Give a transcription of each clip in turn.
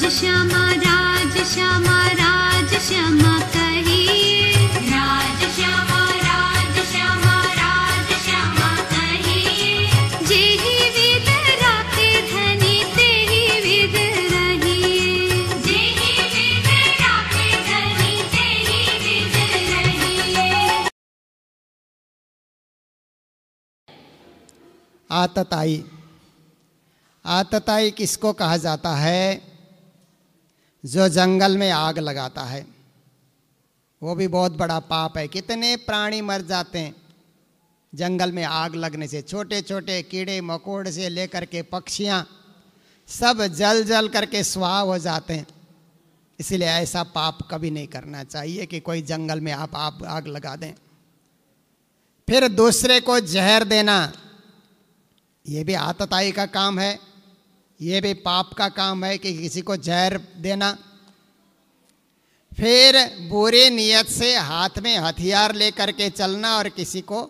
श्यामा राज श्यामा कहिए। राज श्यामा कहिए। जेहि विध राखे धनी तेहि विध रहिए। जेहि विध राखे धनी तेहि विध रहिए। आतताई। आतताई किसको कहा जाता है? जो जंगल में आग लगाता है, वो भी बहुत बड़ा पाप है। कितने प्राणी मर जाते हैं जंगल में आग लगने से। छोटे छोटे कीड़े मकोड़े से लेकर के पक्षियाँ सब जल जल करके स्वाह हो जाते हैं। इसलिए ऐसा पाप कभी नहीं करना चाहिए कि कोई जंगल में आप आग लगा दें। फिर दूसरे को जहर देना, ये भी आतताई का काम है, ये भी पाप का काम है कि किसी को जहर देना। फिर बुरी नीयत से हाथ में हथियार लेकर के चलना और किसी को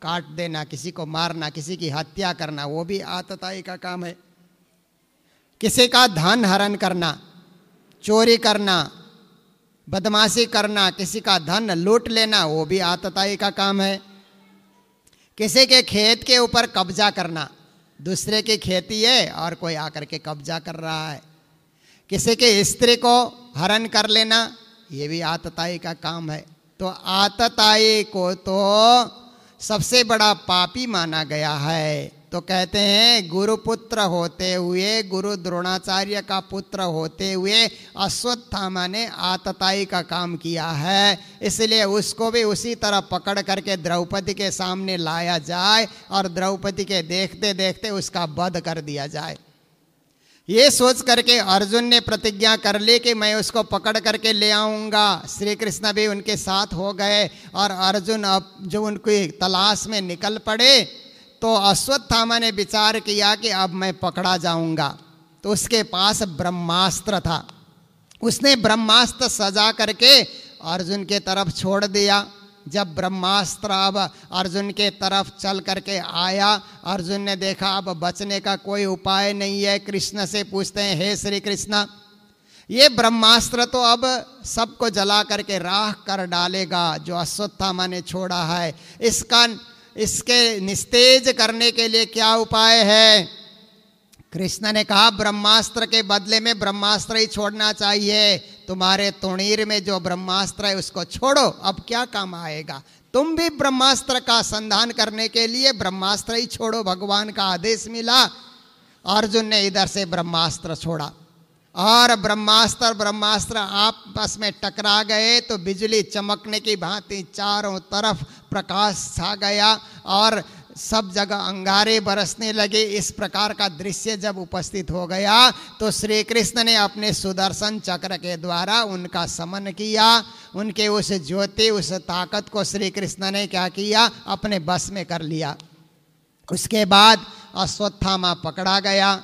काट देना, किसी को मारना, किसी की हत्या करना, वो भी आतताई का काम है। किसी का धन हरण करना, चोरी करना, बदमाशी करना, किसी का धन लूट लेना, वो भी आतताई का काम है। किसी के खेत के ऊपर कब्जा करना, दूसरे की खेती है और कोई आकर के कब्जा कर रहा है। किसी के स्त्री को हरण कर लेना, ये भी आतताई का काम है। तो आतताई को तो सबसे बड़ा पापी माना गया है। तो कहते हैं गुरुपुत्र होते हुए, गुरु द्रोणाचार्य का पुत्र होते हुए अश्वत्थामा ने आतताई का काम किया है। इसलिए उसको भी उसी तरह पकड़ करके द्रौपदी के सामने लाया जाए और द्रौपदी के देखते देखते उसका वध कर दिया जाए। ये सोच करके अर्जुन ने प्रतिज्ञा कर ली कि मैं उसको पकड़ करके ले आऊँगा। श्री कृष्ण भी उनके साथ हो गए और अर्जुन अब जो उनकी तलाश में निकल पड़े तो अश्वत्थामा ने विचार किया कि अब मैं पकड़ा जाऊंगा। तो उसके पास ब्रह्मास्त्र था, उसने ब्रह्मास्त्र सजा करके अर्जुन के तरफ छोड़ दिया। जब ब्रह्मास्त्र अब अर्जुन के तरफ चल करके आया, अर्जुन ने देखा अब बचने का कोई उपाय नहीं है। कृष्ण से पूछते हैं, हे श्री कृष्ण, ये ब्रह्मास्त्र तो अब सबको जला करके राख कर डालेगा जो अश्वत्थामा ने छोड़ा है। इसके निस्तेज करने के लिए क्या उपाय है? कृष्ण ने कहा ब्रह्मास्त्र के बदले में ब्रह्मास्त्र ही छोड़ना चाहिए। तुम्हारे तुणीर में जो ब्रह्मास्त्र है उसको छोड़ो, अब क्या काम आएगा। तुम भी ब्रह्मास्त्र का संधान करने के लिए ब्रह्मास्त्र ही छोड़ो, भगवान का आदेश मिला। अर्जुन ने इधर से ब्रह्मास्त्र छोड़ा और ब्रह्मास्त्र आपस में टकरा गए तो बिजली चमकने की भांति चारों तरफ प्रकाश छा गया और सब जगह अंगारे बरसने लगे। इस प्रकार का दृश्य जब उपस्थित हो गया तो श्री कृष्ण ने अपने सुदर्शन चक्र के द्वारा उनका समन किया। उनके उस ज्योति, उस ताकत को श्री कृष्ण ने क्या किया? अपने बस में कर लिया। उसके बाद अश्वत्थामा पकड़ा गया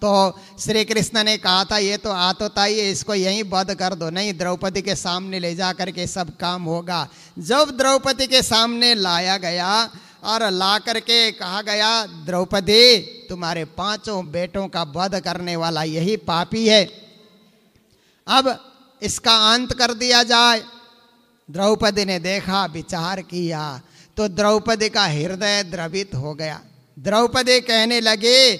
तो श्री कृष्ण ने कहा था ये तो आतताई है, इसको यहीं वध कर दो। नहीं, द्रौपदी के सामने ले जा करके सब काम होगा। जब द्रौपदी के सामने लाया गया और ला करके कहा गया, द्रौपदी तुम्हारे 5 बेटों का वध करने वाला यही पापी है, अब इसका अंत कर दिया जाए। द्रौपदी ने देखा, विचार किया तो द्रौपदी का हृदय द्रवित हो गया। द्रौपदी कहने लगे,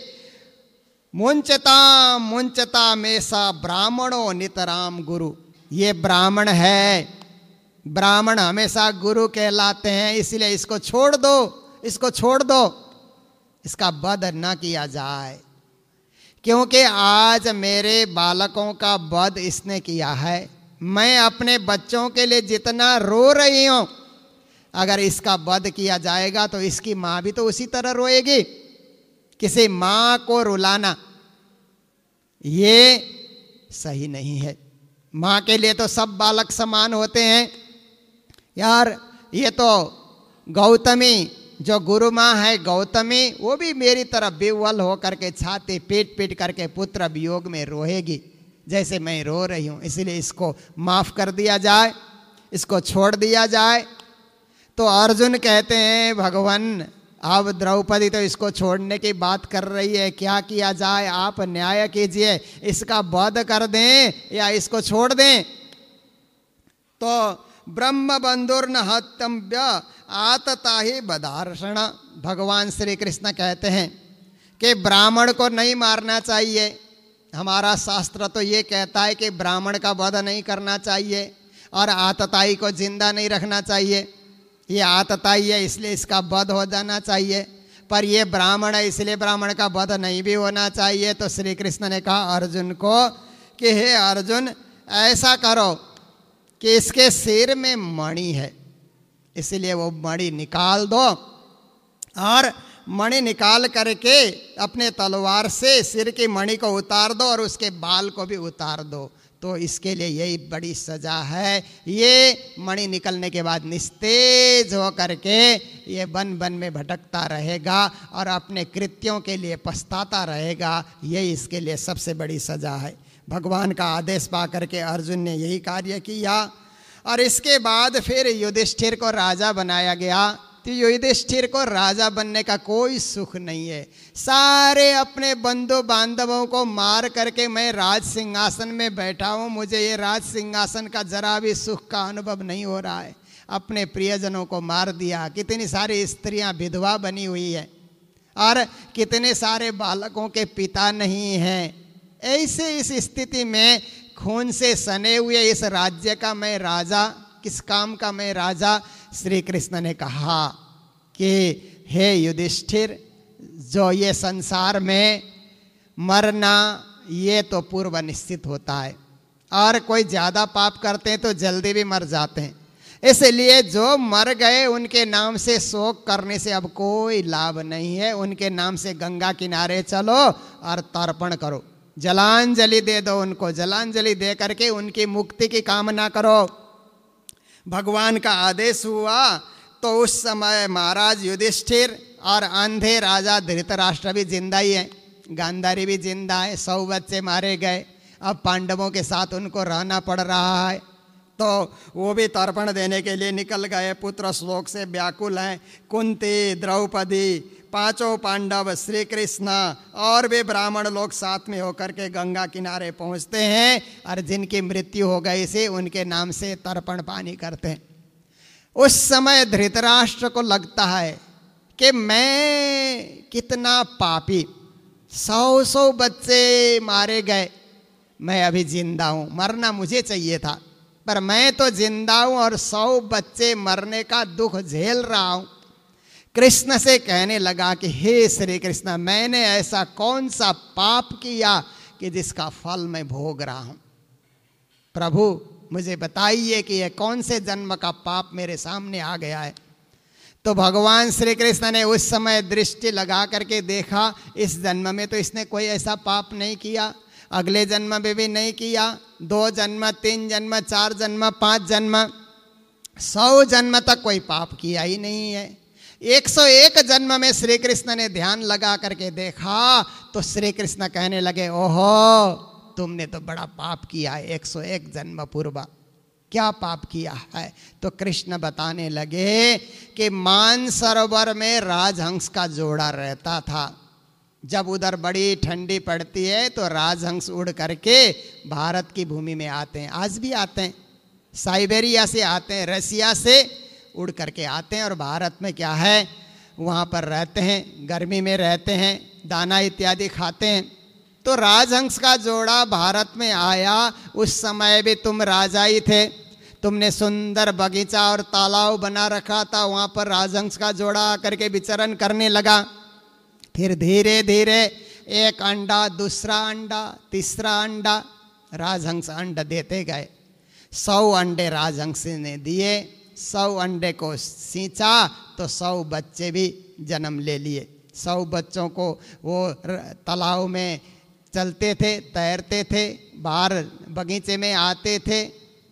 मुंचता मुंचता मेसा ब्राह्मणों नितराम गुरु। ये ब्राह्मण है, ब्राह्मण हमेशा गुरु कहलाते हैं, इसलिए इसको छोड़ दो, इसको छोड़ दो, इसका वध न किया जाए। क्योंकि आज मेरे बालकों का वध इसने किया है। मैं अपने बच्चों के लिए जितना रो रही हूं, अगर इसका वध किया जाएगा तो इसकी माँ भी तो उसी तरह रोएगी। किसी माँ को रुलाना ये सही नहीं है। माँ के लिए तो सब बालक समान होते हैं। यार ये तो गौतमी जो गुरु माँ है, गौतमी, वो भी मेरी तरफ बेवल हो करके छाती पीट पीट करके पुत्र वियोग में रोएगी जैसे मैं रो रही हूँ। इसलिए इसको माफ़ कर दिया जाए, इसको छोड़ दिया जाए। तो अर्जुन कहते हैं, भगवान अब द्रौपदी तो इसको छोड़ने की बात कर रही है, क्या किया जाए, आप न्याय कीजिए, इसका वध कर दें या इसको छोड़ दें। तो ब्रह्म बंधुर्न हत्यम्य आतता ही बधार्षण, भगवान श्री कृष्ण कहते हैं कि ब्राह्मण को नहीं मारना चाहिए। हमारा शास्त्र तो ये कहता है कि ब्राह्मण का वध नहीं करना चाहिए और आतताई को जिंदा नहीं रखना चाहिए। ये आतताई है इसलिए इसका वध हो जाना चाहिए, पर ये ब्राह्मण है इसलिए ब्राह्मण का वध नहीं भी होना चाहिए। तो श्री कृष्ण ने कहा अर्जुन को कि हे अर्जुन, ऐसा करो कि इसके सिर में मणि है, इसलिए वो मणि निकाल दो और मणि निकाल करके अपने तलवार से सिर की मणि को उतार दो और उसके बाल को भी उतार दो। तो इसके लिए यही बड़ी सजा है। ये मणि निकलने के बाद निस्तेज हो करके ये वन वन में भटकता रहेगा और अपने कृत्यों के लिए पछताता रहेगा। यही इसके लिए सबसे बड़ी सजा है। भगवान का आदेश पा करके अर्जुन ने यही कार्य किया और इसके बाद फिर युधिष्ठिर को राजा बनाया गया। तो युधिष्ठिर को राजा बनने का कोई सुख नहीं है। सारे अपने बंधु बांधवों को मार करके मैं राज सिंहासन में बैठा हूँ, मुझे ये राज सिंहासन का जरा भी सुख का अनुभव नहीं हो रहा है। अपने प्रियजनों को मार दिया, कितनी सारी स्त्रियां विधवा बनी हुई है और कितने सारे बालकों के पिता नहीं हैं। ऐसे इस स्थिति में खून से सने हुए इस राज्य का मैं राजा, किस काम का मैं राजा। श्री कृष्ण ने कहा कि हे युधिष्ठिर, जो ये संसार में मरना ये तो पूर्व निश्चित होता है और कोई ज़्यादा पाप करते हैं तो जल्दी भी मर जाते हैं। इसलिए जो मर गए उनके नाम से शोक करने से अब कोई लाभ नहीं है। उनके नाम से गंगा किनारे चलो और तर्पण करो, जलांजलि दे दो उनको, जलांजलि दे करके उनकी मुक्ति की कामना करो। भगवान का आदेश हुआ तो उस समय महाराज युधिष्ठिर और अंधे राजा धृतराष्ट्र भी जिंदा ही है, गांधारी भी जिंदा है, 100 बच्चे मारे गए। अब पांडवों के साथ उनको रहना पड़ रहा है, तो वो भी तर्पण देने के लिए निकल गए। पुत्र शोक से व्याकुल हैं। कुंती, द्रौपदी, पांचों पांडव, श्री कृष्ण और भी ब्राह्मण लोग साथ में होकर के गंगा किनारे पहुंचते हैं और जिनकी मृत्यु हो गई से उनके नाम से तर्पण पानी करते हैं। उस समय धृतराष्ट्र को लगता है कि मैं कितना पापी, 100 बच्चे मारे गए, मैं अभी जिंदा हूँ, मरना मुझे चाहिए था पर मैं तो जिंदा हूँ और 100 बच्चे मरने का दुख झेल रहा हूँ। कृष्ण से कहने लगा कि हे श्री कृष्ण, मैंने ऐसा कौन सा पाप किया कि जिसका फल मैं भोग रहा हूं। प्रभु मुझे बताइए कि यह कौन से जन्म का पाप मेरे सामने आ गया है। तो भगवान श्री कृष्ण ने उस समय दृष्टि लगा करके देखा, इस जन्म में तो इसने कोई ऐसा पाप नहीं किया, अगले जन्म में भी नहीं किया, 2 जन्म, 3 जन्म, 4 जन्म, 5 जन्म, 100 जन्म तक कोई पाप किया ही नहीं है। 101 जन्म में श्री कृष्ण ने ध्यान लगा करके देखा तो श्री कृष्ण कहने लगे, ओहो तुमने तो बड़ा पाप किया है 101 जन्म पूर्व। क्या पाप किया है? तो कृष्ण बताने लगे कि मानसरोवर में राजहंस का जोड़ा रहता था। जब उधर बड़ी ठंडी पड़ती है तो राजहंस उड़ करके भारत की भूमि में आते हैं, आज भी आते हैं, साइबेरिया से आते हैं, रसिया से उड़ करके आते हैं और भारत में क्या है वहाँ पर रहते हैं, गर्मी में रहते हैं, दाना इत्यादि खाते हैं। तो राजहंस का जोड़ा भारत में आया। उस समय भी तुम राजा ही थे, तुमने सुंदर बगीचा और तालाब बना रखा था, वहाँ पर राजहंस का जोड़ा आकर के विचरण करने लगा। फिर धीरे धीरे एक अंडा, दूसरा अंडा, तीसरा अंडा, राजहंस अंडा देते गए। 100 अंडे राजहंस ने दिए, 100 अंडे को सींचा तो 100 बच्चे भी जन्म ले लिए। 100 बच्चों को वो तालाब में चलते थे, तैरते थे, बाहर बगीचे में आते थे,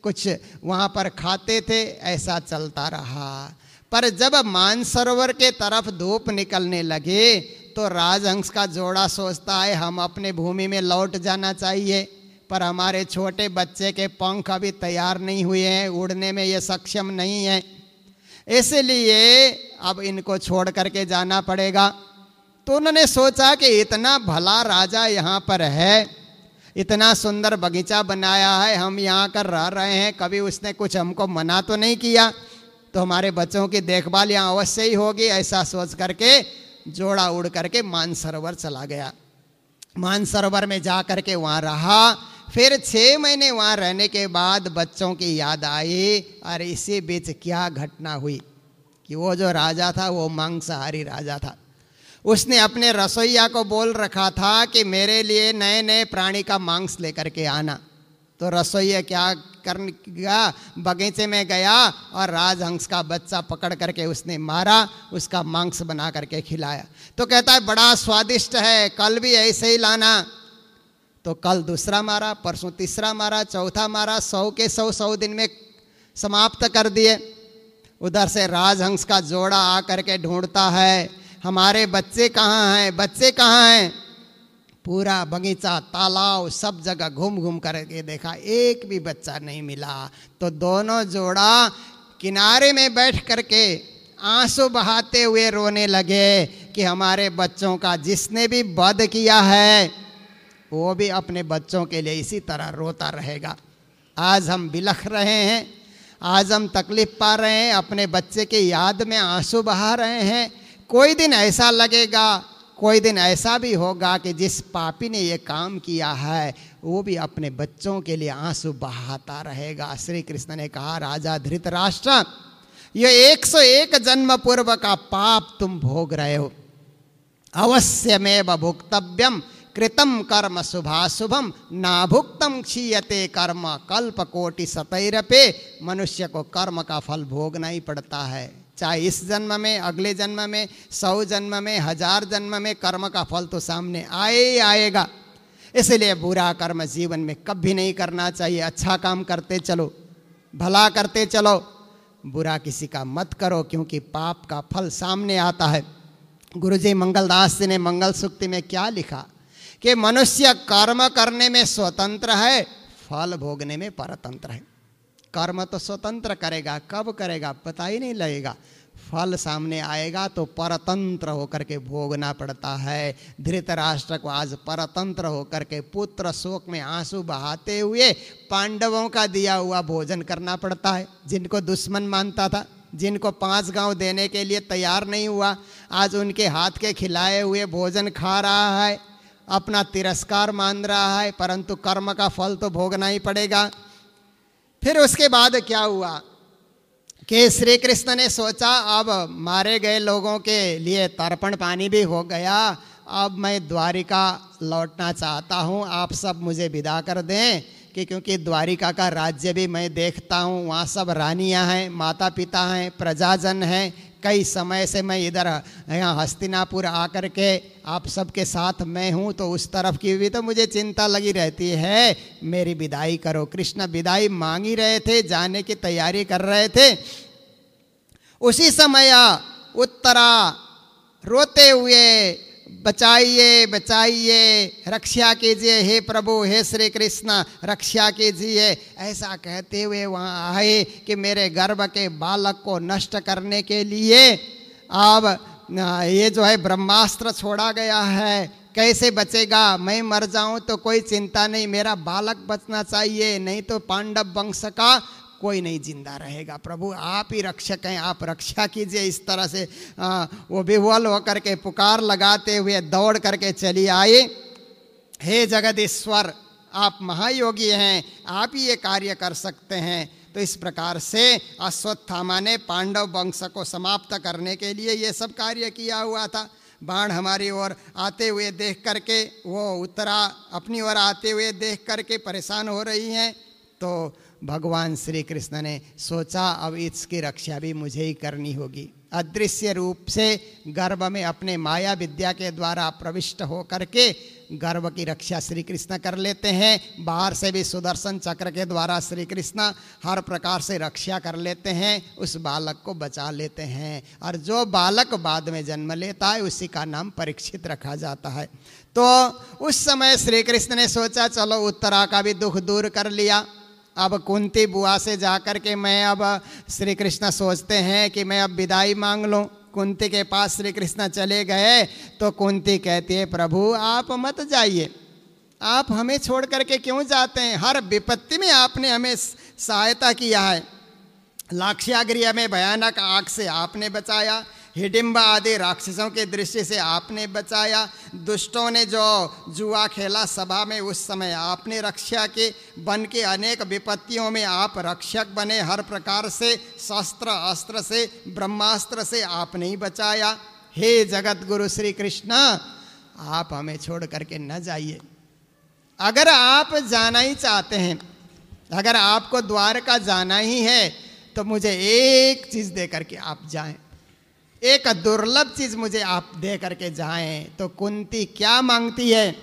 कुछ वहाँ पर खाते थे, ऐसा चलता रहा। पर जब मानसरोवर के तरफ धूप निकलने लगे तो राजहंस का जोड़ा सोचता है हम अपने भूमि में लौट जाना चाहिए, पर हमारे छोटे बच्चे के पंख अभी तैयार नहीं हुए हैं, उड़ने में ये सक्षम नहीं है, इसलिए अब इनको छोड़ करके जाना पड़ेगा। तो उन्होंने सोचा कि इतना भला राजा यहाँ पर है, इतना सुंदर बगीचा बनाया है, हम यहाँ कर रह रहे हैं, कभी उसने कुछ हमको मना तो नहीं किया, तो हमारे बच्चों की देखभाल यहाँ अवश्य ही होगी। ऐसा सोच करके जोड़ा उड़ करके मानसरोवर चला गया। मानसरोवर में जा करके वहाँ रहा। फिर 6 महीने वहाँ रहने के बाद बच्चों की याद आई, और इसी बीच क्या घटना हुई कि वो जो राजा था वो मांसाहारी राजा था। उसने अपने रसोइया को बोल रखा था कि मेरे लिए नए नए प्राणी का मांस लेकर के आना। तो रसोइया क्या करने बगीचे में गया और राजहंस का बच्चा पकड़ करके उसने मारा, उसका मांस बना करके खिलाया। तो कहता है बड़ा स्वादिष्ट है, कल भी ऐसे ही लाना। तो कल दूसरा मारा, परसों तीसरा मारा, चौथा मारा, 100 के 100 दिन में समाप्त कर दिए। उधर से राजहंस का जोड़ा आ करके ढूंढता है, हमारे बच्चे कहाँ हैं, बच्चे कहाँ हैं। पूरा बगीचा, तालाब, सब जगह घूम घूम करके देखा, एक भी बच्चा नहीं मिला। तो दोनों जोड़ा किनारे में बैठ करके आंसू बहाते हुए रोने लगे कि हमारे बच्चों का जिसने भी वध किया है वो भी अपने बच्चों के लिए इसी तरह रोता रहेगा। आज हम बिलख रहे हैं, आज हम तकलीफ पा रहे हैं, अपने बच्चे की याद में आंसू बहा रहे हैं। कोई दिन ऐसा लगेगा, कोई दिन ऐसा भी होगा कि जिस पापी ने ये काम किया है वो भी अपने बच्चों के लिए आंसू बहाता रहेगा। श्री कृष्ण ने कहा, राजा धृतराष्ट्र, ये 101 जन्म पूर्व का पाप तुम भोग रहे हो। अवश्यमेव भुक्तव्यम कृतम कर्म शुभाशुभम ना भुक्तम क्षीयते कर्म कल्प कोटि शतैरपे। मनुष्य को कर्म का फल भोगना ही पड़ता है, चाहे इस जन्म में, अगले जन्म में, 100 जन्म में, 1000 जन्म में, कर्म का फल तो सामने आए ही आएगा। इसलिए बुरा कर्म जीवन में कभी नहीं करना चाहिए। अच्छा काम करते चलो, भला करते चलो, बुरा किसी का मत करो, क्योंकि पाप का फल सामने आता है। गुरुजी मंगलदास जी ने मंगल सूक्ति में क्या लिखा कि मनुष्य कर्म करने में स्वतंत्र है, फल भोगने में परतंत्र है। कर्म तो स्वतंत्र करेगा, कब करेगा पता ही नहीं लगेगा, फल सामने आएगा तो परतंत्र होकर के भोगना पड़ता है। धृतराष्ट्र को आज परतंत्र होकर के पुत्र शोक में आंसू बहाते हुए पांडवों का दिया हुआ भोजन करना पड़ता है। जिनको दुश्मन मानता था, जिनको 5 गांव देने के लिए तैयार नहीं हुआ, आज उनके हाथ के खिलाए हुए भोजन खा रहा है, अपना तिरस्कार मान रहा है, परंतु कर्म का फल तो भोगना ही पड़ेगा। फिर उसके बाद क्या हुआ कि श्री कृष्ण ने सोचा अब मारे गए लोगों के लिए तर्पण पानी भी हो गया, अब मैं द्वारिका लौटना चाहता हूँ, आप सब मुझे विदा कर दें कि क्योंकि द्वारिका का राज्य भी मैं देखता हूँ, वहाँ सब रानियाँ हैं, माता पिता हैं, प्रजाजन हैं। कई समय से मैं इधर यहाँ हस्तिनापुर आकर के आप सबके साथ मैं हूँ, तो उस तरफ की भी तो मुझे चिंता लगी रहती है, मेरी विदाई करो। कृष्ण विदाई मांग ही रहे थे, जाने की तैयारी कर रहे थे। उसी समय उत्तरा रोते हुए बचाइए बचाइए, रक्षा कीजिए हे प्रभु, हे श्री कृष्ण रक्षा कीजिए, ऐसा कहते हुए वहाँ आए कि मेरे गर्भ के बालक को नष्ट करने के लिए अब ये जो है ब्रह्मास्त्र छोड़ा गया है, कैसे बचेगा, मैं मर जाऊं तो कोई चिंता नहीं, मेरा बालक बचना चाहिए, नहीं तो पांडव वंश का कोई नहीं जिंदा रहेगा। प्रभु आप ही रक्षक हैं, आप रक्षा कीजिए। इस तरह से वो विह्वल होकर के पुकार लगाते हुए दौड़ करके चली आई, हे जगदीश्वर आप महायोगी हैं, आप ही ये कार्य कर सकते हैं। तो इस प्रकार से अश्वत्थामा ने पांडव वंश को समाप्त करने के लिए ये सब कार्य किया हुआ था। बाण हमारी ओर आते हुए देख करके, वो उत्तरा अपनी ओर आते हुए देख करके परेशान हो रही हैं। तो भगवान श्री कृष्ण ने सोचा अब इसकी रक्षा भी मुझे ही करनी होगी। अदृश्य रूप से गर्भ में अपने माया विद्या के द्वारा प्रविष्ट हो करके गर्भ की रक्षा श्री कृष्ण कर लेते हैं। बाहर से भी सुदर्शन चक्र के द्वारा श्री कृष्ण हर प्रकार से रक्षा कर लेते हैं, उस बालक को बचा लेते हैं। और जो बालक बाद में जन्म लेता है उसी का नाम परीक्षित रखा जाता है। तो उस समय श्री कृष्ण ने सोचा चलो उत्तरा का भी दुख दूर कर लिया, अब कुंती बुआ से जाकर के मैं अब श्री कृष्ण सोचते हैं कि मैं अब विदाई मांग लूं। कुंती के पास श्री कृष्ण चले गए तो कुंती कहती है प्रभु आप मत जाइए, आप हमें छोड़ करके क्यों जाते हैं? हर विपत्ति में आपने हमें सहायता किया है। लाक्षागृह में भयानक आग से आपने बचाया, हिडिंबा आदि राक्षसों के दृष्टि से आपने बचाया, दुष्टों ने जो जुआ खेला सभा में उस समय आपने रक्षा की, बन के अनेक विपत्तियों में आप रक्षक बने, हर प्रकार से शस्त्र अस्त्र से ब्रह्मास्त्र से आपने ही बचाया। हे जगत गुरु श्री कृष्ण आप हमें छोड़ करके न जाइए। अगर आप जाना ही चाहते हैं, अगर आपको द्वारका जाना ही है तो मुझे एक चीज़ दे करके आप जाएं, एक दुर्लभ चीज मुझे आप दे करके जाएं। तो कुंती क्या मांगती है?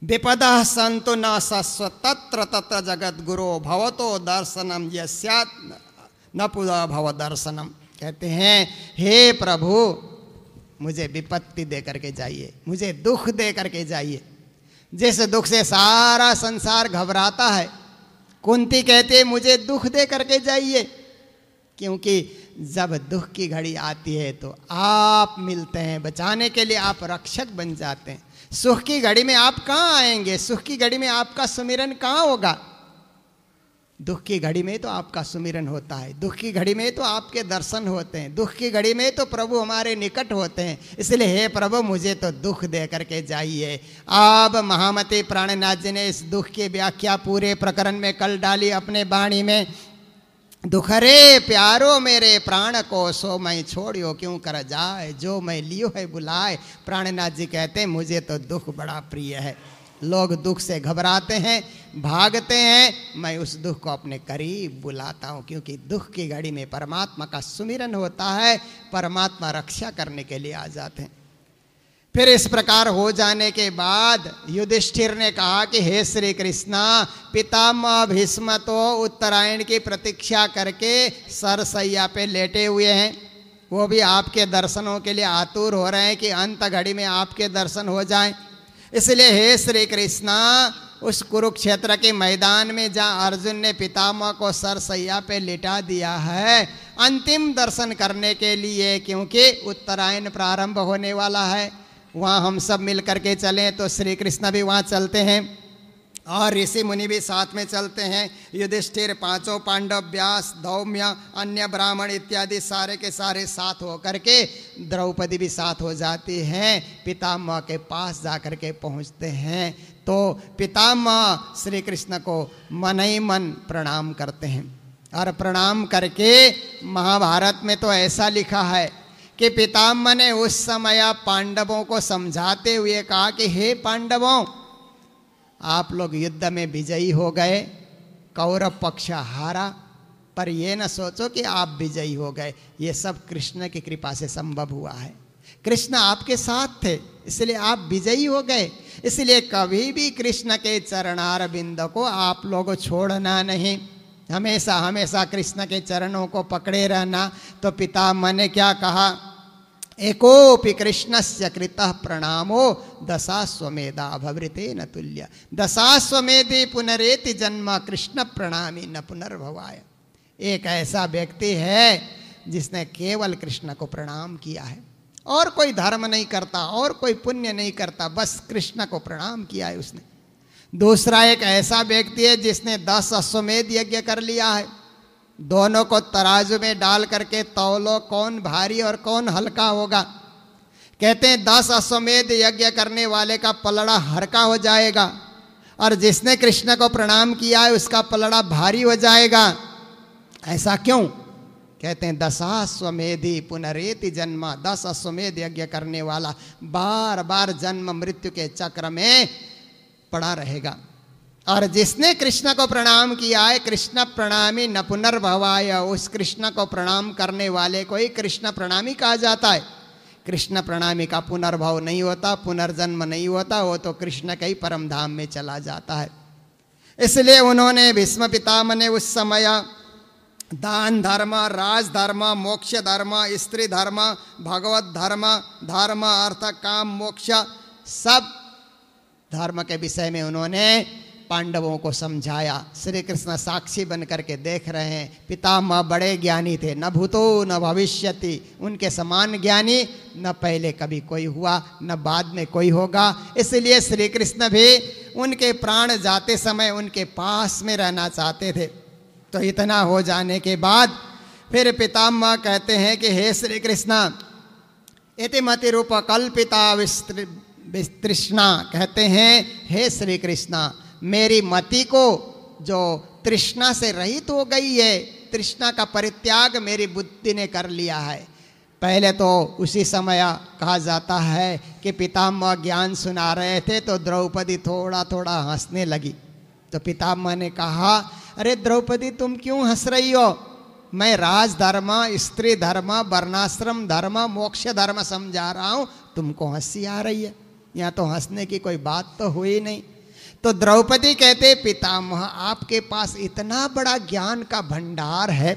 विपदा संतु न सस्व तत्र तत्र जगत गुरो भवतो दर्शनम यस्यात् न पुनः भव दर्शनम। कहते हैं हे प्रभु मुझे विपत्ति दे करके जाइए, मुझे दुख दे करके जाइए, जिस दुख से सारा संसार घबराता है। कुंती कहते हैं मुझे दुख दे करके जाइए, क्योंकि जब दुख की घड़ी आती है तो आप मिलते हैं, बचाने के लिए आप रक्षक बन जाते हैं। सुख की घड़ी में आप कहाँ आएंगे? सुख की घड़ी में आपका सुमिरन कहाँ होगा? दुख की घड़ी में तो आपका सुमिरन होता है, दुख की घड़ी में तो आपके दर्शन होते हैं, दुख की घड़ी में तो प्रभु हमारे निकट होते हैं। इसलिए हे प्रभु मुझे तो दुख दे करके जाइए। अब महामती प्राणनाथ जी ने इस दुख की व्याख्या पूरे प्रकरण में कल डाली अपने वाणी में। दुख रे प्यारो मेरे प्राण को सो मैं छोड़ियो क्यों कर जाए, जो मैं लियो है बुलाए। प्राणनाथ जी कहते हैं मुझे तो दुख बड़ा प्रिय है। लोग दुख से घबराते हैं, भागते हैं, मैं उस दुख को अपने करीब बुलाता हूँ, क्योंकि दुख की घड़ी में परमात्मा का सुमिरन होता है, परमात्मा रक्षा करने के लिए आ जाते हैं। फिर इस प्रकार हो जाने के बाद युधिष्ठिर ने कहा कि हे श्री कृष्णा, पितामह भीष्म तो उत्तरायण की प्रतीक्षा करके सरसैया पे लेटे हुए हैं, वो भी आपके दर्शनों के लिए आतुर हो रहे हैं कि अंत घड़ी में आपके दर्शन हो जाएं। इसलिए हे श्री कृष्णा, उस कुरुक्षेत्र के मैदान में जहाँ अर्जुन ने पितामह को सरसैया पे लिटा दिया है अंतिम दर्शन करने के लिए, क्योंकि उत्तरायण प्रारंभ होने वाला है, वहाँ हम सब मिल करके चलें। तो श्री कृष्ण भी वहाँ चलते हैं और ऋषि मुनि भी साथ में चलते हैं। युधिष्ठिर, पांचों पांडव, व्यास, धौम्य, अन्य ब्राह्मण इत्यादि सारे के सारे साथ हो करके, द्रौपदी भी साथ हो जाती हैं, पितामह के पास जा कर के पहुँचते हैं। तो पितामह श्री कृष्ण को मन ही मन प्रणाम करते हैं और प्रणाम करके महाभारत में तो ऐसा लिखा है कि पितामह ने उस समय पांडवों को समझाते हुए कहा कि हे पांडवों, आप लोग युद्ध में विजयी हो गए, कौरव पक्ष हारा, पर ये न सोचो कि आप विजयी हो गए, ये सब कृष्ण की कृपा से संभव हुआ है। कृष्ण आपके साथ थे इसलिए आप विजयी हो गए। इसलिए कभी भी कृष्ण के चरणार बिंद को आप लोग छोड़ना नहीं, हमेशा हमेशा कृष्ण के चरणों को पकड़े रहना। तो पितामह ने क्या कहा? एकोपि कृष्णस्य कृतः प्रणामो दशाश्वमेधा भवृतेन तुल्य। दशाश्वमेधे पुनरेति जन्म कृष्ण प्रणामी न पुनर्भवाय। एक ऐसा व्यक्ति है जिसने केवल कृष्ण को प्रणाम किया है, और कोई धर्म नहीं करता, और कोई पुण्य नहीं करता, बस कृष्ण को प्रणाम किया है उसने। दूसरा एक ऐसा व्यक्ति है जिसने 10 अश्वमेध यज्ञ कर लिया है। दोनों को तराजू में डाल करके तौलो, कौन भारी और कौन हल्का होगा। कहते हैं 10 अश्वमेध यज्ञ करने वाले का पलड़ा हल्का हो जाएगा, और जिसने कृष्ण को प्रणाम किया है उसका पलड़ा भारी हो जाएगा। ऐसा क्यों? कहते हैं दशाश्वमेधी पुनरेति जन्म। 10 अश्वमेध यज्ञ करने वाला बार बार जन्म मृत्यु के चक्र में पड़ा रहेगा, और जिसने कृष्ण को प्रणाम किया है कृष्ण प्रणामी न पुनर्भवाय, उस कृष्ण को प्रणाम करने वाले को ही कृष्ण प्रणामी कहा जाता है। कृष्ण प्रणामी का पुनर्भव नहीं होता, पुनर्जन्म नहीं होता, वो तो कृष्ण के ही परम धाम में चला जाता है। इसलिए उन्होंने भीष्म पितामह ने उस समय दान धर्म, राज धर्म, मोक्ष धर्म, स्त्री धर्म, भगवत धर्म, धर्म अर्थ काम मोक्ष, सब धर्म के विषय में उन्होंने पांडवों को समझाया। श्री कृष्ण साक्षी बन करके देख रहे हैं, पितामह बड़े ज्ञानी थे, न भूतो न भविष्यति, उनके समान ज्ञानी न पहले कभी कोई हुआ न बाद में कोई होगा। इसलिए श्री कृष्ण भी उनके प्राण जाते समय उनके पास में रहना चाहते थे। तो इतना हो जाने के बाद फिर पितामह कहते हैं कि हे श्री कृष्ण, इति मति रूप कल्पिता विस्तृष्णा, कहते हैं हे श्री कृष्ण, मेरी मति को जो तृष्णा से रहित हो गई है, तृष्णा का परित्याग मेरी बुद्धि ने कर लिया है। पहले तो उसी समय कहा जाता है कि पितामह ज्ञान सुना रहे थे तो द्रौपदी थोड़ा थोड़ा हंसने लगी। तो पितामह ने कहा, अरे द्रौपदी तुम क्यों हंस रही हो? मैं राजधर्म, स्त्री धर्म, वर्णाश्रम धर्म, मोक्ष धर्म समझा रहा हूँ, तुमको हंसी आ रही है? यहाँ तो हंसने की कोई बात तो हुई नहीं। तो द्रौपदी कहते, पितामह आपके पास इतना बड़ा ज्ञान का भंडार है,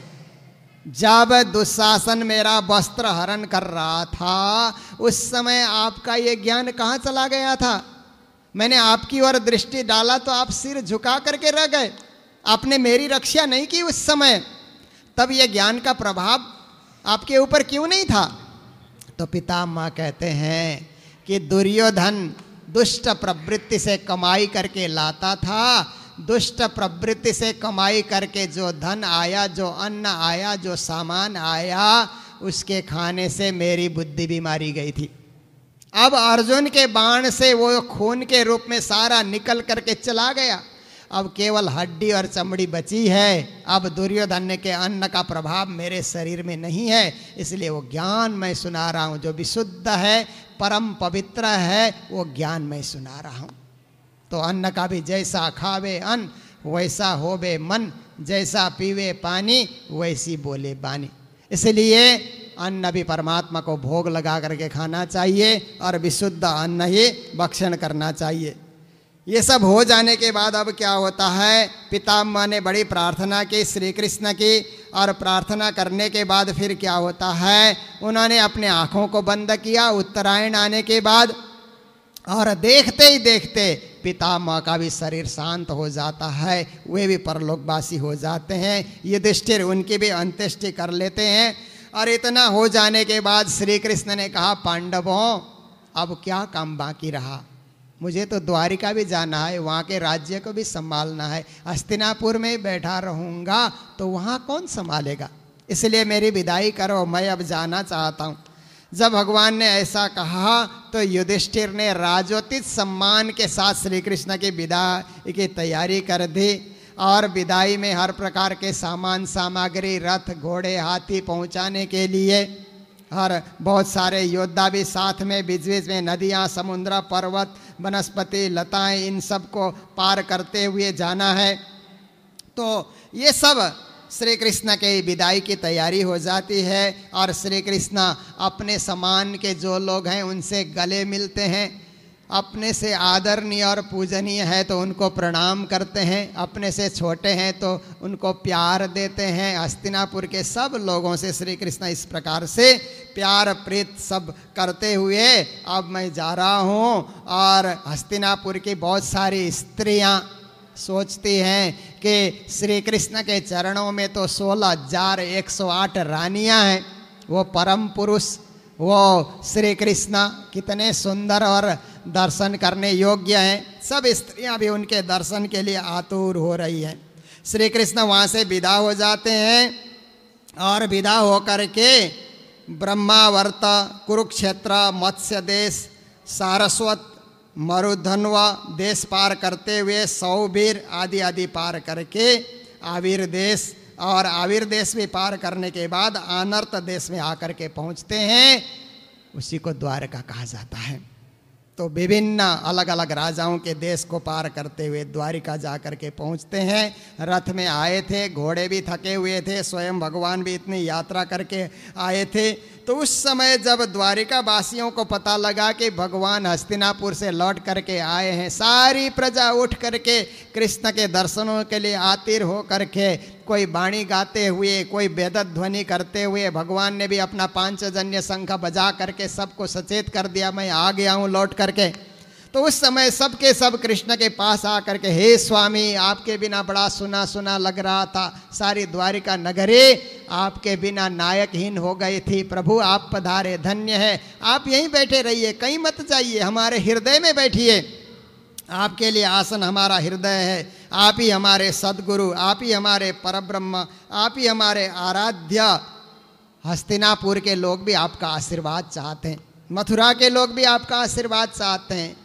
जब दुशासन मेरा वस्त्र हरण कर रहा था उस समय आपका ये ज्ञान कहाँ चला गया था? मैंने आपकी ओर दृष्टि डाला तो आप सिर झुका करके रह गए, आपने मेरी रक्षा नहीं की उस समय। तब ये ज्ञान का प्रभाव आपके ऊपर क्यों नहीं था? तो पितामह कहते हैं कि दुर्योधन दुष्ट प्रवृत्ति से कमाई करके लाता था, दुष्ट प्रवृत्ति से कमाई करके जो धन आया, जो अन्न आया, जो सामान आया, उसके खाने से मेरी बुद्धि भी मारी गई थी। अब अर्जुन के बाण से वो खून के रूप में सारा निकल करके चला गया, अब केवल हड्डी और चमड़ी बची है। अब दुर्योधन के अन्न का प्रभाव मेरे शरीर में नहीं है, इसलिए वो ज्ञान मैं सुना रहा हूँ, जो विशुद्ध है, परम पवित्र है, वो ज्ञान मैं सुना रहा हूँ। तो अन्न का भी जैसा खावे अन्न वैसा होवे मन, जैसा पीवे पानी वैसी बोले बानी। इसलिए अन्न भी परमात्मा को भोग लगा करके खाना चाहिए और विशुद्ध अन्न ही भक्षण करना चाहिए। ये सब हो जाने के बाद अब क्या होता है, पितामह ने बड़ी प्रार्थना की श्री कृष्ण की, और प्रार्थना करने के बाद फिर क्या होता है, उन्होंने अपने आँखों को बंद किया उत्तरायण आने के बाद, और देखते ही देखते पितामह का भी शरीर शांत हो जाता है, वे भी परलोकवासी हो जाते हैं। युधिष्ठिर उनकी भी अंत्येष्टि कर लेते हैं। और इतना हो जाने के बाद श्री कृष्ण ने कहा, पांडवों अब क्या काम बाकी रहा? मुझे तो द्वारिका भी जाना है, वहाँ के राज्य को भी संभालना है, हस्तिनापुर में बैठा रहूँगा तो वहाँ कौन संभालेगा? इसलिए मेरी विदाई करो, मैं अब जाना चाहता हूँ। जब भगवान ने ऐसा कहा तो युधिष्ठिर ने राजोचित सम्मान के साथ श्री कृष्ण की विदाई की तैयारी कर दी, और विदाई में हर प्रकार के सामान सामग्री, रथ घोड़े हाथी पहुँचाने के लिए, और बहुत सारे योद्धा भी साथ में, बीच बीच में नदियाँ समुद्र पर्वत वनस्पति लताएं, इन सब को पार करते हुए जाना है। तो ये सब श्री कृष्ण के विदाई की तैयारी हो जाती है, और श्री कृष्ण अपने समान के जो लोग हैं उनसे गले मिलते हैं, अपने से आदरणीय और पूजनीय है तो उनको प्रणाम करते हैं, अपने से छोटे हैं तो उनको प्यार देते हैं। हस्तिनापुर के सब लोगों से श्री कृष्ण इस प्रकार से प्यार प्रीत सब करते हुए अब मैं जा रहा हूँ। और हस्तिनापुर की बहुत सारी स्त्रियाँ सोचती हैं कि श्री कृष्ण के चरणों में तो 16,108 रानियाँ हैं, वो परम पुरुष, वो श्री कृष्ण कितने सुंदर और दर्शन करने योग्य हैं। सब स्त्रियां भी उनके दर्शन के लिए आतुर हो रही हैं। श्री कृष्ण वहाँ से विदा हो जाते हैं, और विदा होकर के ब्रह्मावर्त, कुरुक्षेत्र, मत्स्य देश, सारस्वत, मरुधन्व देश पार करते हुए सौबीर आदि आदि पार करके आविर देश, और आविर देश भी पार करने के बाद आनर्त देश में आकर के पहुँचते हैं। उसी को द्वारका कहा जाता है। तो विभिन्न अलग अलग राजाओं के देश को पार करते हुए द्वारिका जा कर के पहुँचते हैं। रथ में आए थे, घोड़े भी थके हुए थे, स्वयं भगवान भी इतनी यात्रा करके आए थे। तो उस समय जब द्वारिका वासियों को पता लगा कि भगवान हस्तिनापुर से लौट करके आए हैं, सारी प्रजा उठ करके कृष्ण के दर्शनों के लिए आतिर हो करके, कोई वाणी गाते हुए, कोई वेद ध्वनि करते हुए, भगवान ने भी अपना पांचजन्य शंख बजा करके सबको सचेत कर दिया, मैं आ गया हूँ लौट करके। तो उस समय सबके सब कृष्ण के पास आकर के, हे स्वामी, आपके बिना बड़ा सुना सुना लग रहा था, सारी द्वारिका नगरी आपके बिना नायकहीन हो गई थी। प्रभु आप पधारे, धन्य है, आप यहीं बैठे रहिए, कहीं मत जाइए, हमारे हृदय में बैठिए। आपके लिए आसन हमारा हृदय है, आप ही हमारे सद्गुरु, आप ही हमारे परब्रह्म, आप ही हमारे आराध्य। हस्तिनापुर के लोग भी आपका आशीर्वाद चाहते हैं, मथुरा के लोग भी आपका आशीर्वाद चाहते हैं,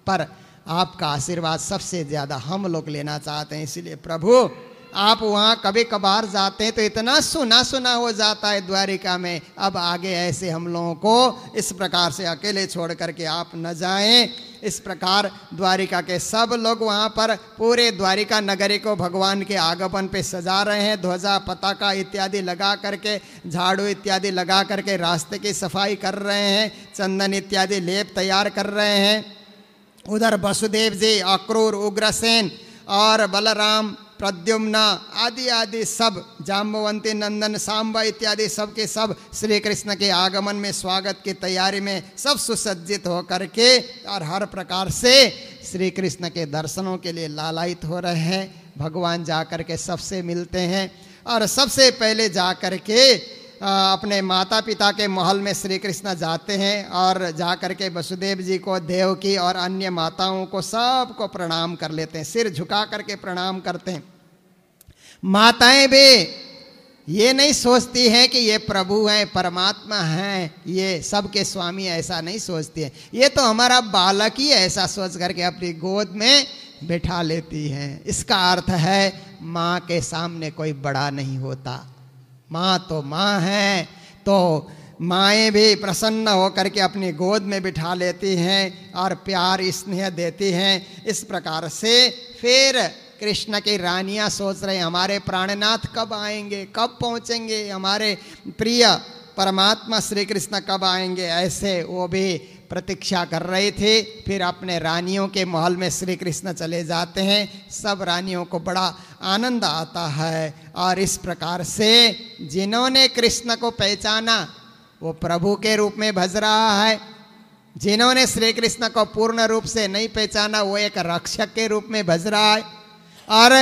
पर आपका आशीर्वाद सबसे ज़्यादा हम लोग लेना चाहते हैं। इसलिए प्रभु आप वहाँ कभी कभार जाते हैं तो इतना सुना सुना हो जाता है द्वारिका में, अब आगे ऐसे हम लोगों को इस प्रकार से अकेले छोड़ करके आप न जाएं। इस प्रकार द्वारिका के सब लोग वहाँ पर पूरे द्वारिका नगरी को भगवान के आगमन पे सजा रहे हैं, ध्वजा पताका इत्यादि लगा करके, झाड़ू इत्यादि लगा करके रास्ते की सफाई कर रहे हैं, चंदन इत्यादि लेप तैयार कर रहे हैं। उधर वसुदेव जी, अक्रूर, उग्रसेन और बलराम, प्रद्युम्न आदि आदि सब, जाम्बवंती नंदन, सांबा इत्यादि सब के सब श्री कृष्ण के आगमन में स्वागत की तैयारी में सब सुसज्जित हो करके और हर प्रकार से श्री कृष्ण के दर्शनों के लिए लालायित हो रहे हैं। भगवान जा कर के सबसे मिलते हैं और सबसे पहले जा कर के अपने माता पिता के महल में श्री कृष्ण जाते हैं और जा कर के वसुदेव जी को, देवकी और अन्य माताओं को सबको प्रणाम कर लेते हैं, सिर झुका करके प्रणाम करते हैं। माताएं भी ये नहीं सोचती हैं कि ये प्रभु हैं, परमात्मा हैं, ये सबके स्वामी, ऐसा नहीं सोचती है। ये तो हमारा बालक ही ऐसा सोच करके अपनी गोद में बिठा लेती हैं। इसका अर्थ है माँ के सामने कोई बड़ा नहीं होता, माँ तो माँ है, तो माएँ भी प्रसन्न होकर के अपनी गोद में बिठा लेती हैं और प्यार स्नेह देती हैं। इस प्रकार से फिर कृष्ण की रानियां सोच रहे हमारे प्राणनाथ कब आएंगे, कब पहुँचेंगे, हमारे प्रिय परमात्मा श्री कृष्ण कब आएंगे, ऐसे वो भी प्रतीक्षा कर रही थी। फिर अपने रानियों के महल में श्री कृष्ण चले जाते हैं, सब रानियों को बड़ा आनंद आता है। और इस प्रकार से जिन्होंने कृष्ण को पहचाना वो प्रभु के रूप में भज रहा है, जिन्होंने श्री कृष्ण को पूर्ण रूप से नहीं पहचाना वो एक रक्षक के रूप में भज रहा है। और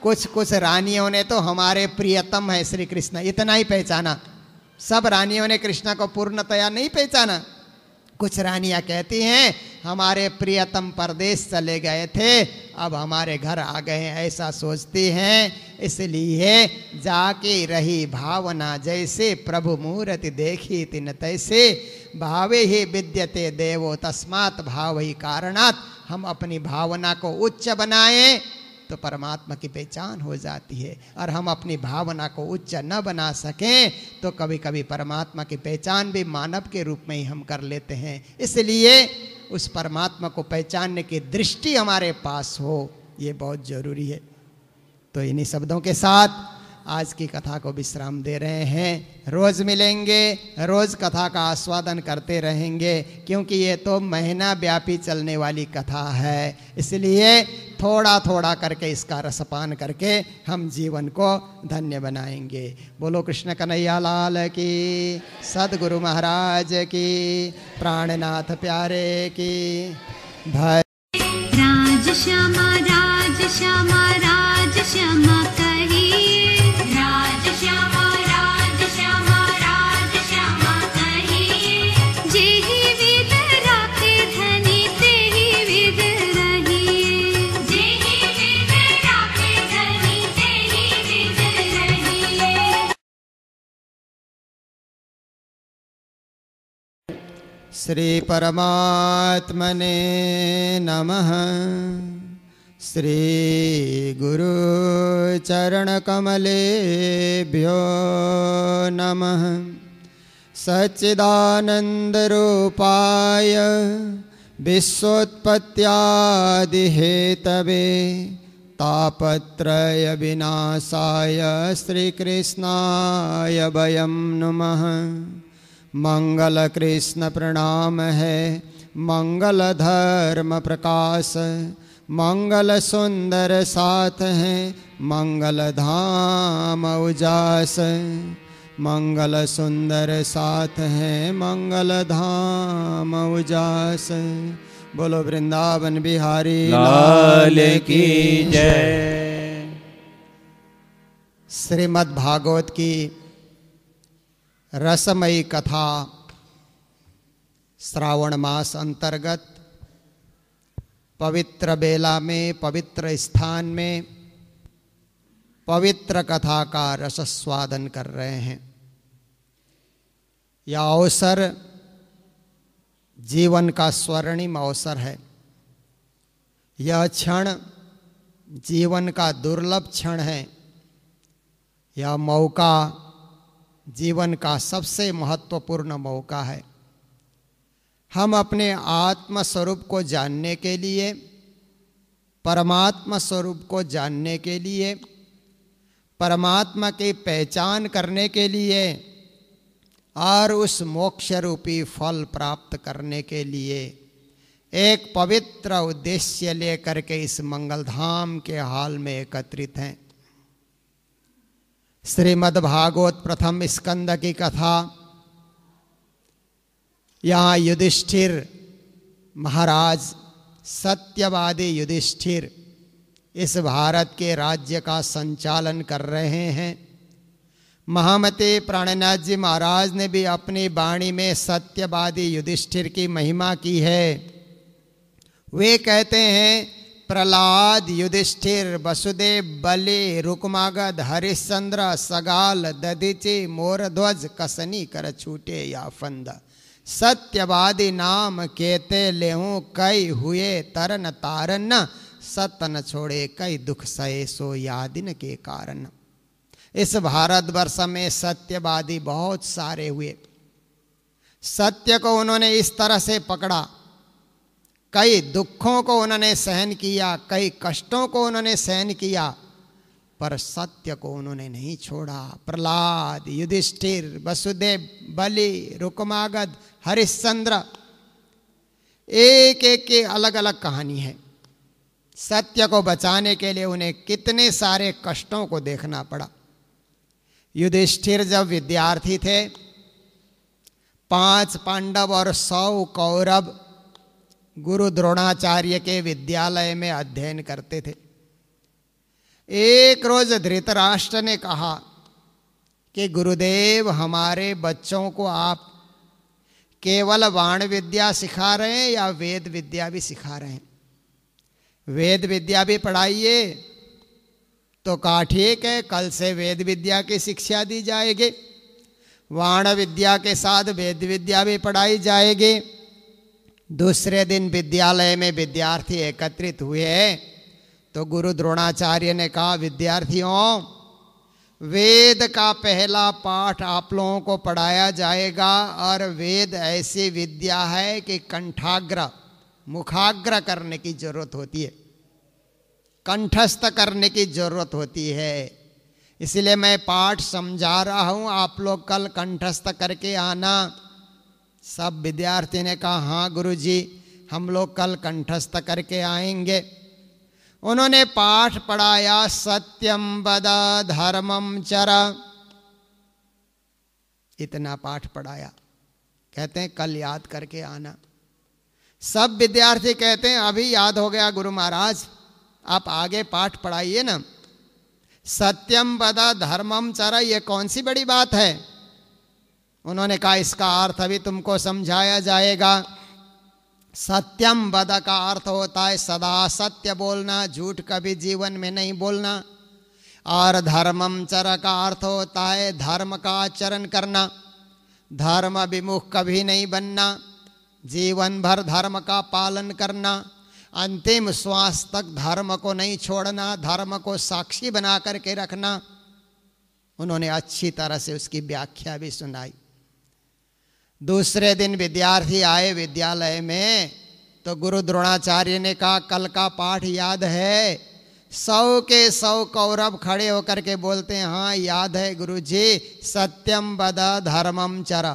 कुछ कुछ रानियों ने तो हमारे प्रियतम है श्री कृष्ण इतना ही पहचाना, सब रानियों ने कृष्ण को पूर्णतया नहीं पहचाना। कुछ रानियां कहती हैं हमारे प्रियतम परदेश चले गए थे, अब हमारे घर आ गए हैं, ऐसा सोचती हैं। इसलिए जाके रही भावना जैसे, प्रभु मूर्ति देखी तिन तैसे, भावे ही विद्यते देवो तस्मात् भाव ही कारणात्। हम अपनी भावना को उच्च बनाएं तो परमात्मा की पहचान हो जाती है, और हम अपनी भावना को उच्च न बना सकें तो कभी कभी परमात्मा की पहचान भी मानव के रूप में ही हम कर लेते हैं। इसलिए उस परमात्मा को पहचानने की दृष्टि हमारे पास हो, ये बहुत ज़रूरी है। तो इन्हीं शब्दों के साथ आज की कथा को विश्राम दे रहे हैं। रोज़ मिलेंगे, रोज़ कथा का आस्वादन करते रहेंगे, क्योंकि ये तो महीना व्यापी चलने वाली कथा है। इसलिए थोड़ा थोड़ा करके इसका रसपान करके हम जीवन को धन्य बनाएंगे। बोलो कृष्ण कन्हैया लाल की, सद्गुरु महाराज की, प्राणनाथ प्यारे की। राज श्यामा राज श्यामा राज श्यामा कहिए, राज श्यामा राज श्यामा राज श्यामा कहिए। जेहि विध राखे धनी तेहि विध रहिए, जेहि विध राखे धनी तेहि विध रहिए। श्री परमात्मने नमः। श्री गुरु चरण कमलेभ्यो नमः। सच्चिदानंद रूपाय विश्वोत्पत्त्यादि हेतवे तापत्रय विनाशाय श्री कृष्णाय वयं नमः। मंगल कृष्ण प्रणाम है, मंगल धर्म प्रकाश, मंगल सुंदर साथ हैं, मंगल धाम उजास। मंगल सुंदर साथ हैं, मंगल धाम उजास। बोलो वृंदावन बिहारी लाल की जय। श्रीमद् भागवत की रसमयी कथा श्रावण मास अंतर्गत पवित्र बेला में, पवित्र स्थान में पवित्र कथा का रसस्वादन कर रहे हैं। यह अवसर जीवन का स्वर्णिम अवसर है। यह क्षण जीवन का दुर्लभ क्षण है। यह मौका जीवन का सबसे महत्वपूर्ण मौका है। हम अपने आत्म स्वरूप को जानने के लिए, परमात्मा स्वरूप को जानने के लिए, परमात्मा की पहचान करने के लिए और उस मोक्ष रूपी फल प्राप्त करने के लिए एक पवित्र उद्देश्य लेकर के इस मंगलधाम के हाल में एकत्रित हैं। श्रीमद् भागवत प्रथम स्कंद की कथा। यहाँ युधिष्ठिर महाराज, सत्यवादी युधिष्ठिर इस भारत के राज्य का संचालन कर रहे हैं। महामते प्राणनाथ जी महाराज ने भी अपनी वाणी में सत्यवादी युधिष्ठिर की महिमा की है। वे कहते हैं, प्रहलाद, युधिष्ठिर, वसुदेव, बलि, रुक्मागध, हरिश्चंद्र, सगाल, दधीचि, मोरध्वज, कसनी कर छूटे या फंद, सत्यवादी नाम केते लेहूं, कई हुए तरन तारन, सतन छोड़े कई दुख सहे सो यादिन के कारण। इस भारतवर्ष में सत्यवादी बहुत सारे हुए। सत्य को उन्होंने इस तरह से पकड़ा, कई दुखों को उन्होंने सहन किया, कई कष्टों को उन्होंने सहन किया, पर सत्य को उन्होंने नहीं छोड़ा। प्रहलाद, युधिष्ठिर, वसुदेव, बलि, रुक्मागध, हरिश्चंद्र, एक एक की अलग अलग कहानी है। सत्य को बचाने के लिए उन्हें कितने सारे कष्टों को देखना पड़ा। युधिष्ठिर जब विद्यार्थी थे, 5 पांडव और 100 कौरव गुरु द्रोणाचार्य के विद्यालय में अध्ययन करते थे। एक रोज धृतराष्ट्र ने कहा कि गुरुदेव, हमारे बच्चों को आप केवल बाण विद्या सिखा रहे हैं या वेद विद्या भी सिखा रहे हैं? वेद विद्या भी पढ़ाइए। तो कहा ठीक है, कल से वेद विद्या की शिक्षा दी जाएगी, बाण विद्या के साथ वेद विद्या भी पढ़ाई जाएगी। दूसरे दिन विद्यालय में विद्यार्थी एकत्रित हुए तो गुरु द्रोणाचार्य ने कहा, विद्यार्थियों, वेद का पहला पाठ आप लोगों को पढ़ाया जाएगा और वेद ऐसी विद्या है कि कंठाग्र, मुखाग्र करने की जरूरत होती है, कंठस्थ करने की जरूरत होती है। इसलिए मैं पाठ समझा रहा हूं, आप लोग कल कंठस्थ करके आना। सब विद्यार्थी ने कहा, हाँ गुरुजी, हम लोग कल कंठस्थ करके आएंगे। उन्होंने पाठ पढ़ाया, सत्यम वद धर्मम चर। इतना पाठ पढ़ाया। कहते हैं कल याद करके आना। सब विद्यार्थी कहते हैं अभी याद हो गया गुरु महाराज, आप आगे पाठ पढ़ाइए ना। सत्यम वद धर्मम चर, ये कौन सी बड़ी बात है? उन्होंने कहा इसका अर्थ अभी तुमको समझाया जाएगा। सत्यम वद का अर्थ होता है सदा सत्य बोलना, झूठ कभी जीवन में नहीं बोलना। और धर्मम चर का अर्थ होता है धर्म का आचरण करना, धर्म विमुख कभी नहीं बनना, जीवन भर धर्म का पालन करना, अंतिम श्वास तक धर्म को नहीं छोड़ना, धर्म को साक्षी बना करके रखना। उन्होंने अच्छी तरह से उसकी व्याख्या भी सुनाई। दूसरे दिन विद्यार्थी आए विद्यालय में तो गुरु द्रोणाचार्य ने कहा, कल का पाठ याद है? 100 के 100 कौरव खड़े होकर के बोलते हैं, हाँ याद है गुरुजी, सत्यम वद धर्मम चर।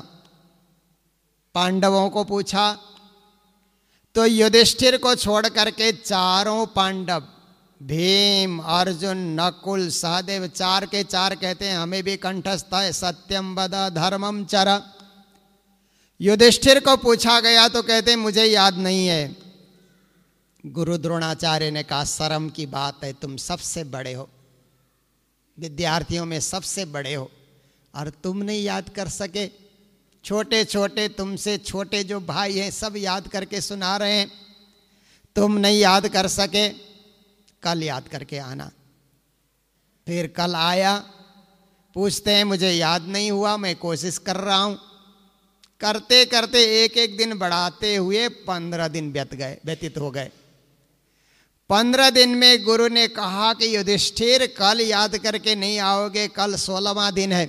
पांडवों को पूछा तो युधिष्ठिर को छोड़ करके चारों पांडव, भीम, अर्जुन, नकुल, सहदेव, 4 के 4 कहते हैं हमें भी कंठस्थ है सत्यम वद धर्मम चर। युधिष्ठिर को पूछा गया तो कहते मुझे याद नहीं है। गुरु द्रोणाचार्य ने कहा शर्म की बात है, तुम सबसे बड़े हो, विद्यार्थियों में सबसे बड़े हो, और तुम नहीं याद कर सके। छोटे छोटे तुमसे छोटे जो भाई हैं सब याद करके सुना रहे हैं, तुम नहीं याद कर सके, कल याद करके आना। फिर कल आया, पूछते हैं मुझे याद नहीं हुआ, मैं कोशिश कर रहा हूं। करते करते एक एक दिन बढ़ाते हुए 15 दिन व्यतीत हो गए। 15 दिन में गुरु ने कहा कि युधिष्ठिर कल याद करके नहीं आओगे, कल 16वां दिन है,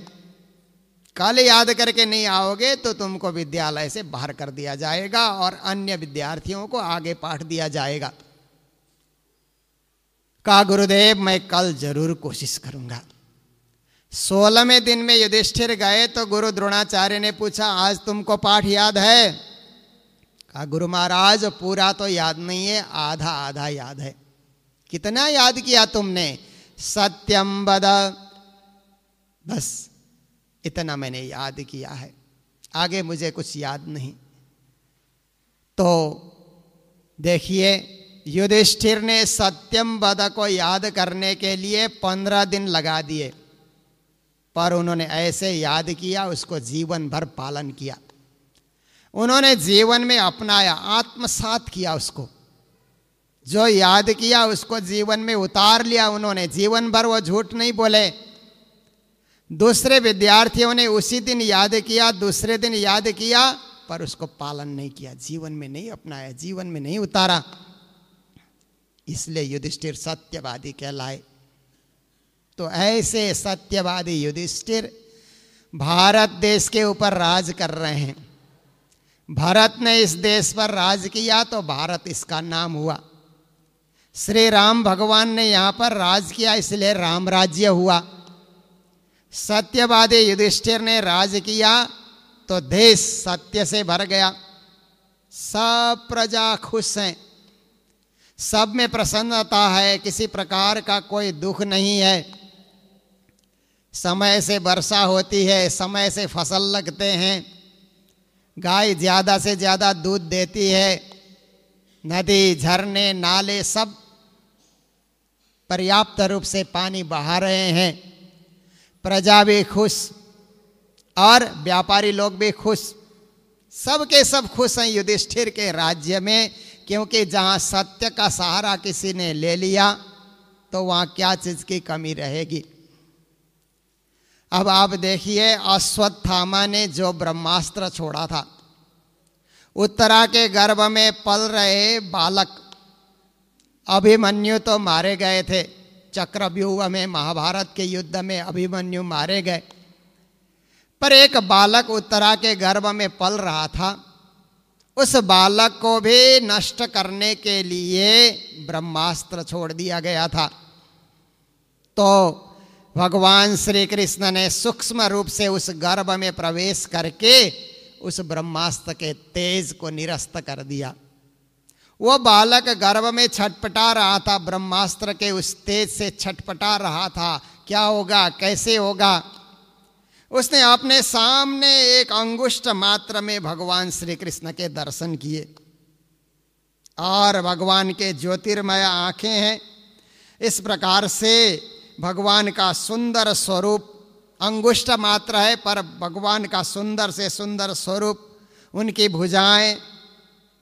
कल याद करके नहीं आओगे तो तुमको विद्यालय से बाहर कर दिया जाएगा और अन्य विद्यार्थियों को आगे पाठ दिया जाएगा। कहा गुरुदेव मैं कल जरूर कोशिश करूंगा। 16वें दिन में युधिष्ठिर गए तो गुरु द्रोणाचार्य ने पूछा आज तुमको पाठ याद है? कहा गुरु महाराज पूरा तो याद नहीं है, आधा आधा याद है। कितना याद किया तुमने? सत्यम वद, बस इतना मैंने याद किया है, आगे मुझे कुछ याद नहीं। तो देखिए युधिष्ठिर ने सत्यम वद को याद करने के लिए 15 दिन लगा दिए, पर उन्होंने ऐसे याद किया, उसको जीवन भर पालन किया, उन्होंने जीवन में अपनाया, आत्मसात किया उसको, जो याद किया उसको जीवन में उतार लिया उन्होंने, जीवन भर वो झूठ नहीं बोले। दूसरे विद्यार्थियों ने उसी दिन याद किया, दूसरे दिन याद किया, पर उसको पालन नहीं किया, जीवन में नहीं अपनाया, जीवन में नहीं उतारा। इसलिए युधिष्ठिर सत्यवादी कहलाए। तो ऐसे सत्यवादी युधिष्ठिर भारत देश के ऊपर राज कर रहे हैं। भरत ने इस देश पर राज किया तो भारत इसका नाम हुआ। श्री राम भगवान ने यहाँ पर राज किया इसलिए राम राज्य हुआ। सत्यवादी युधिष्ठिर ने राज किया तो देश सत्य से भर गया, सब प्रजा खुश हैं, सब में प्रसन्नता है, किसी प्रकार का कोई दुख नहीं है। समय से वर्षा होती है, समय से फसल लगते हैं, गाय ज़्यादा से ज़्यादा दूध देती है, नदी झरने नाले सब पर्याप्त रूप से पानी बहा रहे हैं, प्रजा भी खुश और व्यापारी लोग भी खुश, सब के सब खुश हैं युधिष्ठिर के राज्य में। क्योंकि जहाँ सत्य का सहारा किसी ने ले लिया तो वहाँ क्या चीज़ की कमी रहेगी। अब आप देखिए अश्वत्थामा ने जो ब्रह्मास्त्र छोड़ा था, उत्तरा के गर्भ में पल रहे बालक अभिमन्यु तो मारे गए थे, चक्रव्यूह में महाभारत के युद्ध में अभिमन्यु मारे गए, पर एक बालक उत्तरा के गर्भ में पल रहा था, उस बालक को भी नष्ट करने के लिए ब्रह्मास्त्र छोड़ दिया गया था। तो भगवान श्री कृष्ण ने सूक्ष्म रूप से उस गर्भ में प्रवेश करके उस ब्रह्मास्त्र के तेज को निरस्त कर दिया। वो बालक गर्भ में छटपटा रहा था, ब्रह्मास्त्र के उस तेज से छटपटा रहा था, क्या होगा कैसे होगा। उसने अपने सामने एक अंगुष्ठ मात्र में भगवान श्री कृष्ण के दर्शन किए और भगवान के ज्योतिर्मय आंखें हैं। इस प्रकार से भगवान का सुंदर स्वरूप, अंगुष्ठ मात्र है पर भगवान का सुंदर से सुंदर स्वरूप, उनकी भुजाएं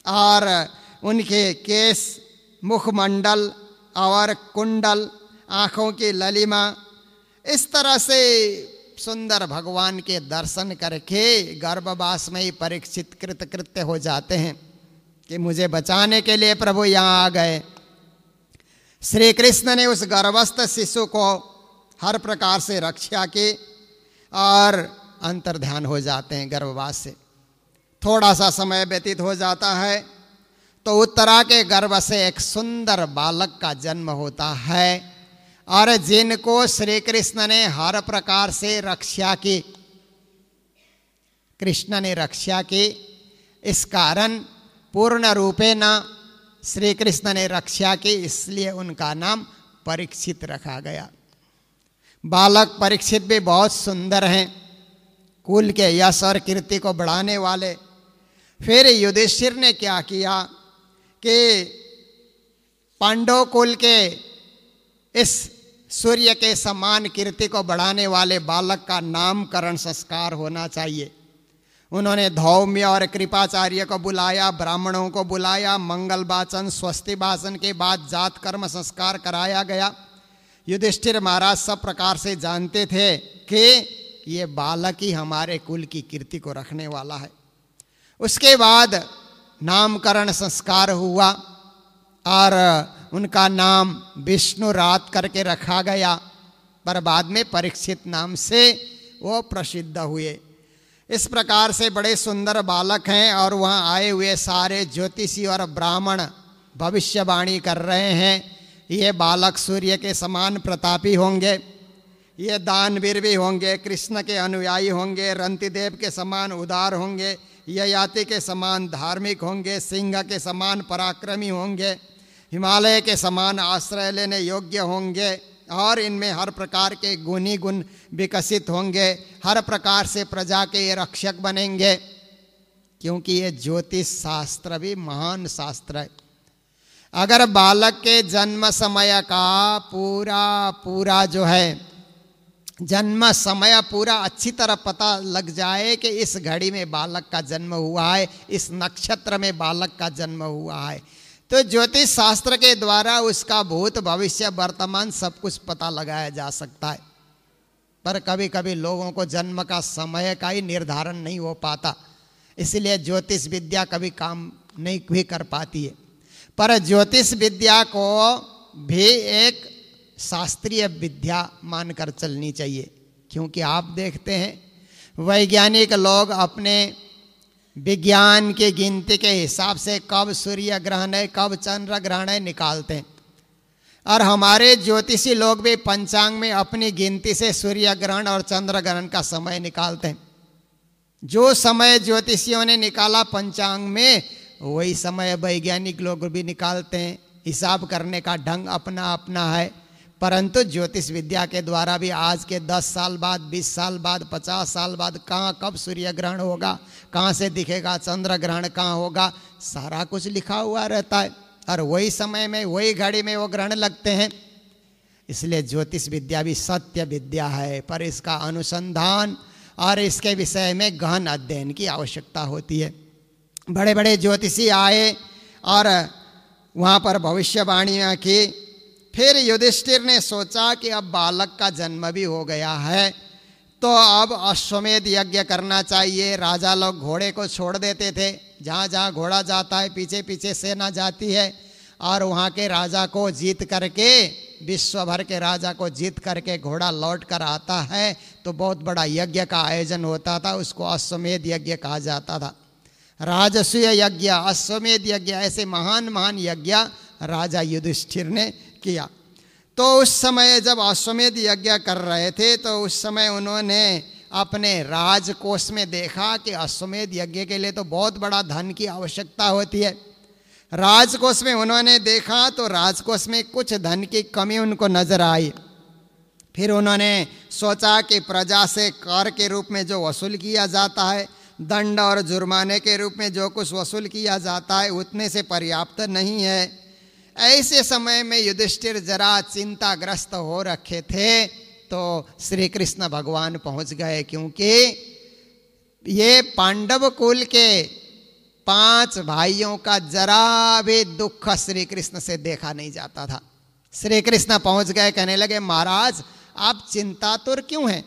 और उनके केस, मुखमंडल और कुंडल, आँखों की ललिमा, इस तरह से सुंदर भगवान के दर्शन करके गर्भवास में ही परीक्षित कृतकृत्य हो जाते हैं कि मुझे बचाने के लिए प्रभु यहाँ आ गए। श्री कृष्ण ने उस गर्भस्थ शिशु को हर प्रकार से रक्षा की और अंतर्ध्यान हो जाते हैं गर्भवास से। थोड़ा सा समय व्यतीत हो जाता है तो उत्तरा के गर्भ से एक सुंदर बालक का जन्म होता है और जिनको श्री कृष्ण ने हर प्रकार से रक्षा की, कृष्ण ने रक्षा की, इस कारण पूर्ण रूपेण श्री कृष्ण ने रक्षा की, इसलिए उनका नाम परीक्षित रखा गया। बालक परीक्षित भी बहुत सुंदर हैं, कुल के यश और कीर्ति को बढ़ाने वाले। फिर युधिष्ठिर ने क्या किया कि पांडव कुल के इस सूर्य के समान कीर्ति को बढ़ाने वाले बालक का नामकरण संस्कार होना चाहिए। उन्होंने धौम्य और कृपाचार्य को बुलाया, ब्राह्मणों को बुलाया, मंगल वाचन स्वस्ति भाषण के बाद जात कर्म संस्कार कराया गया। युधिष्ठिर महाराज सब प्रकार से जानते थे कि ये बालक ही हमारे कुल की कीर्ति को रखने वाला है। उसके बाद नामकरण संस्कार हुआ और उनका नाम विष्णु रात करके रखा गया, पर बाद में परीक्षित नाम से वो प्रसिद्ध हुए। इस प्रकार से बड़े सुंदर बालक हैं और वहाँ आए हुए सारे ज्योतिषी और ब्राह्मण भविष्यवाणी कर रहे हैं, ये बालक सूर्य के समान प्रतापी होंगे, ये दानवीर भी होंगे, कृष्ण के अनुयायी होंगे, रंतिदेव के समान उदार होंगे, ययाति के समान धार्मिक होंगे, सिंह के समान पराक्रमी होंगे, हिमालय के समान आश्रय लेने योग्य होंगे और इनमें हर प्रकार के गुणी गुण विकसित होंगे, हर प्रकार से प्रजा के ये रक्षक बनेंगे, क्योंकि ये ज्योतिष शास्त्र भी महान शास्त्र है। अगर बालक के जन्म समय का पूरा जो है जन्म समय पूरा अच्छी तरह पता लग जाए कि इस घड़ी में बालक का जन्म हुआ है, इस नक्षत्र में बालक का जन्म हुआ है, तो ज्योतिष शास्त्र के द्वारा उसका भूत भविष्य वर्तमान सब कुछ पता लगाया जा सकता है। पर कभी कभी लोगों को जन्म का समय का ही निर्धारण नहीं हो पाता, इसलिए ज्योतिष विद्या कभी काम नहीं भी कर पाती है। पर ज्योतिष विद्या को भी एक शास्त्रीय विद्या मानकर चलनी चाहिए, क्योंकि आप देखते हैं वैज्ञानिक लोग अपने विज्ञान की गिनती के हिसाब से कब सूर्य ग्रहण है, कब चंद्र ग्रहण है निकालते हैं, और हमारे ज्योतिषी लोग भी पंचांग में अपनी गिनती से सूर्य ग्रहण और चंद्र ग्रहण का समय निकालते हैं। जो समय ज्योतिषियों ने निकाला पंचांग में, वही समय वैज्ञानिक लोग भी निकालते हैं। हिसाब करने का ढंग अपना अपना है, परंतु ज्योतिष विद्या के द्वारा भी आज के 10 साल बाद, 20 साल बाद, 50 साल बाद कहाँ कब सूर्य ग्रहण होगा, कहाँ से दिखेगा चंद्र ग्रहण, कहाँ होगा, सारा कुछ लिखा हुआ रहता है और वही समय में वही घड़ी में वो ग्रहण लगते हैं। इसलिए ज्योतिष विद्या भी सत्य विद्या है, पर इसका अनुसंधान और इसके विषय में गहन अध्ययन की आवश्यकता होती है। बड़े बड़े ज्योतिषी आए और वहाँ पर भविष्यवाणियाँ की। फिर युधिष्ठिर ने सोचा कि अब बालक का जन्म भी हो गया है, तो अब अश्वमेध यज्ञ करना चाहिए। राजा लोग घोड़े को छोड़ देते थे, जहाँ जहाँ घोड़ा जाता है पीछे पीछे सेना जाती है, और वहाँ के राजा को जीत करके, विश्व भर के राजा को जीत करके घोड़ा लौट कर आता है, तो बहुत बड़ा यज्ञ का आयोजन होता था, उसको अश्वमेध यज्ञ कहा जाता था। राजसूय यज्ञ, अश्वमेध यज्ञ, ऐसे महान महान यज्ञ राजा युधिष्ठिर ने किया। तो उस समय जब अश्वमेध यज्ञ कर रहे थे, तो उस समय उन्होंने अपने राजकोष में देखा कि अश्वमेध यज्ञ के लिए तो बहुत बड़ा धन की आवश्यकता होती है। राजकोष में उन्होंने देखा तो राजकोष में कुछ धन की कमी उनको नजर आई। फिर उन्होंने सोचा कि प्रजा से कर के रूप में जो वसूल किया जाता है, दंड और जुर्माने के रूप में जो कुछ वसूल किया जाता है, उतने से पर्याप्त नहीं है। ऐसे समय में युधिष्ठिर जरा चिंताग्रस्त हो रखे थे, तो श्री कृष्ण भगवान पहुंच गए, क्योंकि ये पांडव कुल के 5 भाइयों का जरा भी दुख श्री कृष्ण से देखा नहीं जाता था। श्री कृष्ण पहुंच गए, कहने लगे महाराज आप चिंतातुर क्यों हैं,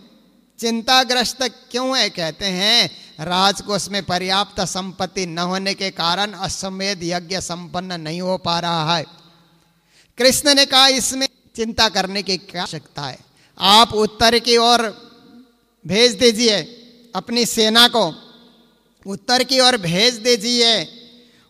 चिंताग्रस्त क्यों है? कहते हैं राजकोष में पर्याप्त संपत्ति न होने के कारण अश्वमेध यज्ञ संपन्न नहीं हो पा रहा है। कृष्ण ने कहा इसमें चिंता करने की क्या आवश्यकता है, आप उत्तर की ओर भेज दीजिए अपनी सेना को, उत्तर की ओर भेज दीजिए।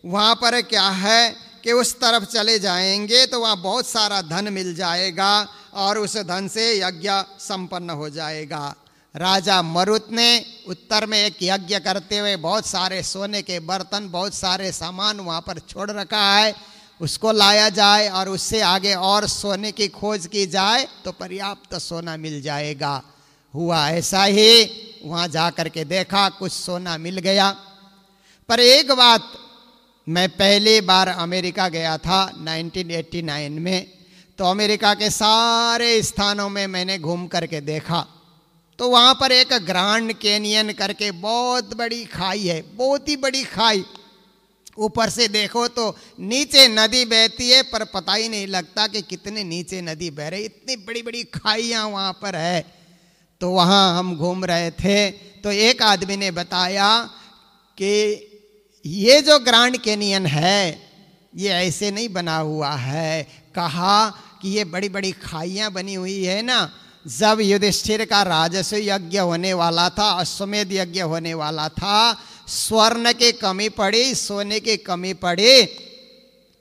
वहाँ पर क्या है कि उस तरफ चले जाएंगे तो वहाँ बहुत सारा धन मिल जाएगा और उस धन से यज्ञ संपन्न हो जाएगा। राजा मरुत ने उत्तर में एक यज्ञ करते हुए बहुत सारे सोने के बर्तन, बहुत सारे सामान वहाँ पर छोड़ रखा है, उसको लाया जाए और उससे आगे और सोने की खोज की जाए तो पर्याप्त सोना मिल जाएगा। हुआ ऐसा ही, वहाँ जा कर के देखा कुछ सोना मिल गया। पर एक बात मैं पहली बार अमेरिका गया था 1989 में, तो अमेरिका के सारे स्थानों में मैंने घूम करके देखा। तो वहाँ पर एक ग्रांड कैनियन करके बहुत बड़ी खाई है, बहुत ही बड़ी खाई। ऊपर से देखो तो नीचे नदी बहती है, पर पता ही नहीं लगता कि कितने नीचे नदी बह रही, इतनी बड़ी बड़ी खाइयाँ वहाँ पर है। तो वहाँ हम घूम रहे थे, तो एक आदमी ने बताया कि ये जो ग्रांड कैनियन है ये ऐसे नहीं बना हुआ है। कहा कि ये बड़ी बड़ी खाइयाँ बनी हुई है ना, जब युधिष्ठिर का राजस्व यज्ञ होने वाला था, अश्वमेध यज्ञ होने वाला था, स्वर्ण की कमी पड़ी, सोने की कमी पड़ी,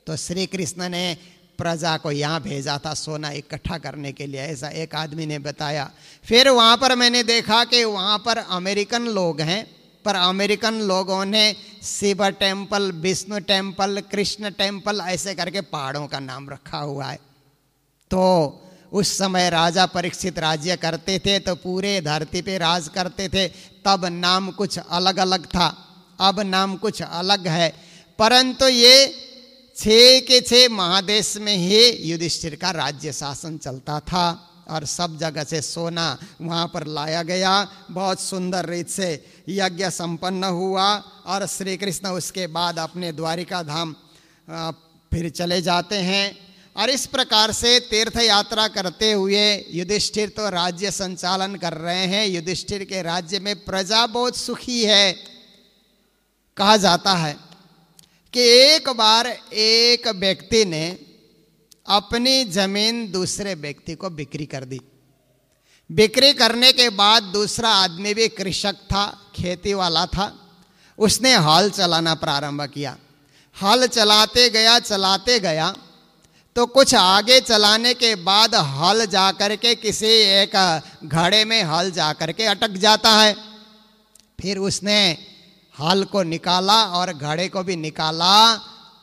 तो श्री कृष्ण ने प्रजा को यहाँ भेजा था सोना इकट्ठा करने के लिए, ऐसा एक आदमी ने बताया। फिर वहाँ पर मैंने देखा कि वहाँ पर अमेरिकन लोग हैं, पर अमेरिकन लोगों ने Shiva temple, Vishnu temple, Krishna temple ऐसे करके पहाड़ों का नाम रखा हुआ है। तो उस समय राजा परीक्षित राज्य करते थे, तो पूरे धरती पे राज करते थे, तब नाम कुछ अलग अलग था, अब नाम कुछ अलग है। परंतु ये 6 के 6 महादेश में ही युधिष्ठिर का राज्य शासन चलता था, और सब जगह से सोना वहाँ पर लाया गया। बहुत सुंदर रीत से यज्ञ संपन्न हुआ, और श्री कृष्ण उसके बाद अपने द्वारिका धाम फिर चले जाते हैं। और इस प्रकार से तीर्थ यात्रा करते हुए युधिष्ठिर तो राज्य संचालन कर रहे हैं। युधिष्ठिर के राज्य में प्रजा बहुत सुखी है। कहा जाता है कि एक बार एक व्यक्ति ने अपनी जमीन दूसरे व्यक्ति को बिक्री कर दी। बिक्री करने के बाद दूसरा आदमी भी कृषक था, खेती वाला था, उसने हल चलाना प्रारंभ किया। हल चलाते गया तो कुछ आगे चलाने के बाद हल जाकर के किसी एक घड़े में हल जाकर के अटक जाता है। फिर उसने हल को निकाला और घड़े को भी निकाला,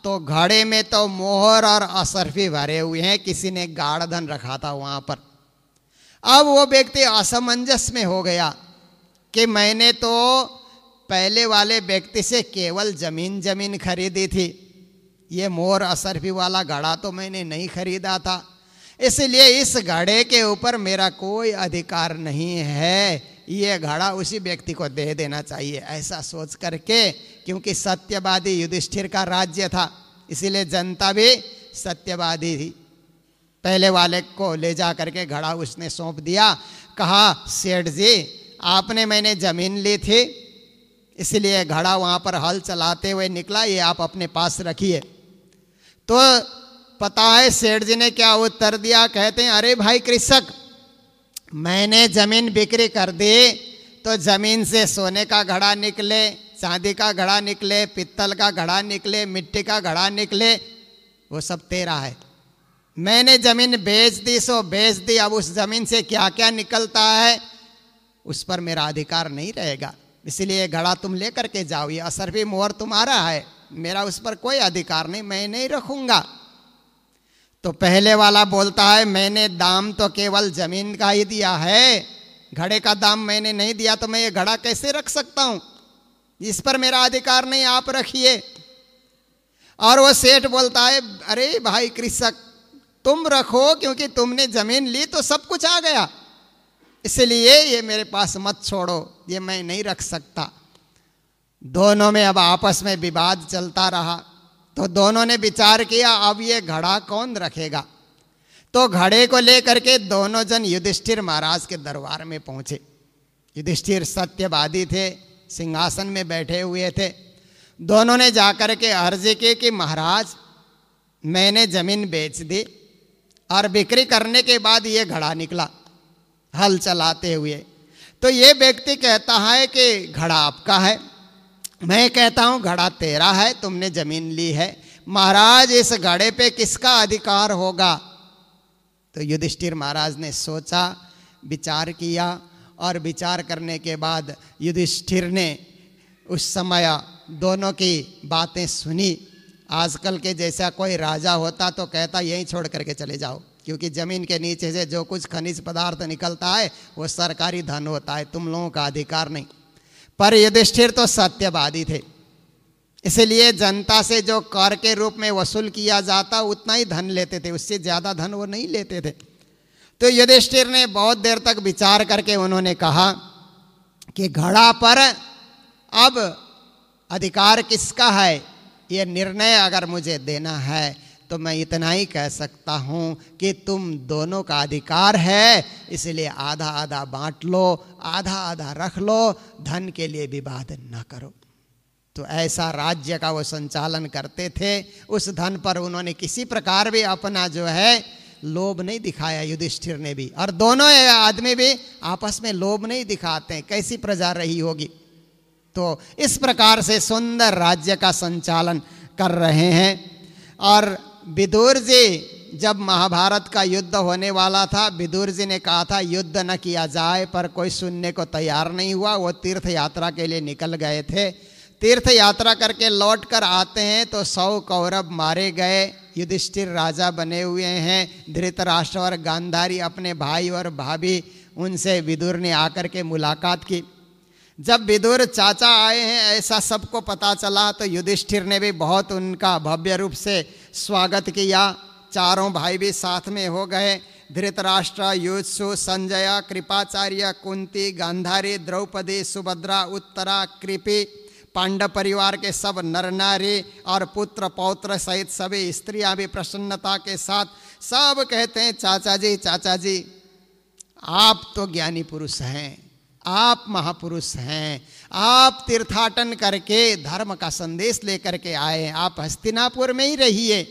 तो घड़े में तो मोहर और असरफी भरे हुए हैं, किसी ने गाढ़ धन रखा था वहाँ पर। अब वो व्यक्ति असमंजस में हो गया कि मैंने तो पहले वाले व्यक्ति से केवल जमीन खरीदी थी, ये मोहर असरफी वाला घड़ा तो मैंने नहीं खरीदा था, इसलिए इस घड़े के ऊपर मेरा कोई अधिकार नहीं है, ये घड़ा उसी व्यक्ति को दे देना चाहिए। ऐसा सोच करके, क्योंकि सत्यवादी युधिष्ठिर का राज्य था, इसीलिए जनता भी सत्यवादी थी, पहले वाले को ले जा करके घड़ा उसने सौंप दिया। कहा सेठ जी आपने मैंने जमीन ली थी, इसलिए घड़ा वहाँ पर हल चलाते हुए निकला, ये आप अपने पास रखिए। तो पता है सेठ जी ने क्या उत्तर दिया? कहते हैं अरे भाई कृषक, मैंने जमीन बिक्री कर दी, तो जमीन से सोने का घड़ा निकले, चांदी का घड़ा निकले, पित्तल का घड़ा निकले, मिट्टी का घड़ा निकले, वो सब तेरा है। मैंने जमीन बेच दी सो बेच दी, अब उस जमीन से क्या क्या निकलता है उस पर मेरा अधिकार नहीं रहेगा, इसलिए घड़ा तुम ले करके जाओ, ये असरफी मोहर तुम्हारा है, मेरा उस पर कोई अधिकार नहीं, मैं नहीं रखूंगा। तो पहले वाला बोलता है मैंने दाम तो केवल जमीन का ही दिया है, घड़े का दाम मैंने नहीं दिया, तो मैं ये घड़ा कैसे रख सकता हूं, इस पर मेरा अधिकार नहीं, आप रखिए। और वो सेठ बोलता है अरे भाई कृषक, तुम रखो, क्योंकि तुमने जमीन ली तो सब कुछ आ गया, इसलिए ये मेरे पास मत छोड़ो, ये मैं नहीं रख सकता। दोनों में अब आपस में विवाद चलता रहा, तो दोनों ने विचार किया अब ये घड़ा कौन रखेगा। तो घड़े को लेकर के दोनों जन युधिष्ठिर महाराज के दरबार में पहुंचे। युधिष्ठिर सत्यवादी थे, सिंहासन में बैठे हुए थे। दोनों ने जाकर के अर्ज की कि महाराज मैंने जमीन बेच दी और बिक्री करने के बाद ये घड़ा निकला हल चलाते हुए। तो ये व्यक्ति कहता है कि घड़ा आपका है, मैं कहता हूं घड़ा तेरा है, तुमने जमीन ली है, महाराज इस घड़े पे किसका अधिकार होगा। तो युधिष्ठिर महाराज ने सोचा, विचार किया, और विचार करने के बाद युधिष्ठिर ने उस समय दोनों की बातें सुनी। आजकल के जैसा कोई राजा होता तो कहता यहीं छोड़ करके चले जाओ, क्योंकि ज़मीन के नीचे से जो कुछ खनिज पदार्थ निकलता है वो सरकारी धन होता है, तुम लोगों का अधिकार नहीं। पर युधिष्ठिर तो सत्यवादी थे, इसलिए जनता से जो कर के रूप में वसूल किया जाता उतना ही धन लेते थे, उससे ज़्यादा धन वो नहीं लेते थे। तो युधिष्ठिर ने बहुत देर तक विचार करके उन्होंने कहा कि घड़ा पर अब अधिकार किसका है, ये निर्णय अगर मुझे देना है तो मैं इतना ही कह सकता हूँ कि तुम दोनों का अधिकार है, इसलिए आधा आधा बांट लो, आधा आधा रख लो, धन के लिए विवाद न करो। तो ऐसा राज्य का वो संचालन करते थे। उस धन पर उन्होंने किसी प्रकार भी अपना जो है लोभ नहीं दिखाया, युधिष्ठिर ने भी, और दोनों आदमी भी आपस में लोभ नहीं दिखाते हैं। कैसी प्रजा रही होगी। तो इस प्रकार से सुंदर राज्य का संचालन कर रहे हैं। और विदुर जी, जब महाभारत का युद्ध होने वाला था, विदुर जी ने कहा था युद्ध न किया जाए, पर कोई सुनने को तैयार नहीं हुआ। वो तीर्थ यात्रा के लिए निकल गए थे। तीर्थ यात्रा करके लौट कर आते हैं तो 100 कौरव मारे गए। युधिष्ठिर राजा बने हुए हैं, धृतराष्ट्र और गांधारी अपने भाई और भाभी, उनसे विदुर ने आकर के मुलाकात की। जब विदुर चाचा आए हैं ऐसा सबको पता चला तो युधिष्ठिर ने भी बहुत उनका भव्य रूप से स्वागत किया। चारों भाई भी साथ में हो गए। धृतराष्ट्र, युत्सु, संजय, कृपाचार्य, कुंती, गांधारी, द्रौपदी, सुभद्रा, उत्तरा, कृपि, पांडव परिवार के सब नर नारी और पुत्र पौत्र सहित सभी स्त्रियां भी प्रसन्नता के साथ सब कहते हैं चाचा जी आप तो ज्ञानी पुरुष हैं, आप महापुरुष हैं, आप तीर्थाटन करके धर्म का संदेश लेकर के आए, आप हस्तिनापुर में ही रहिए,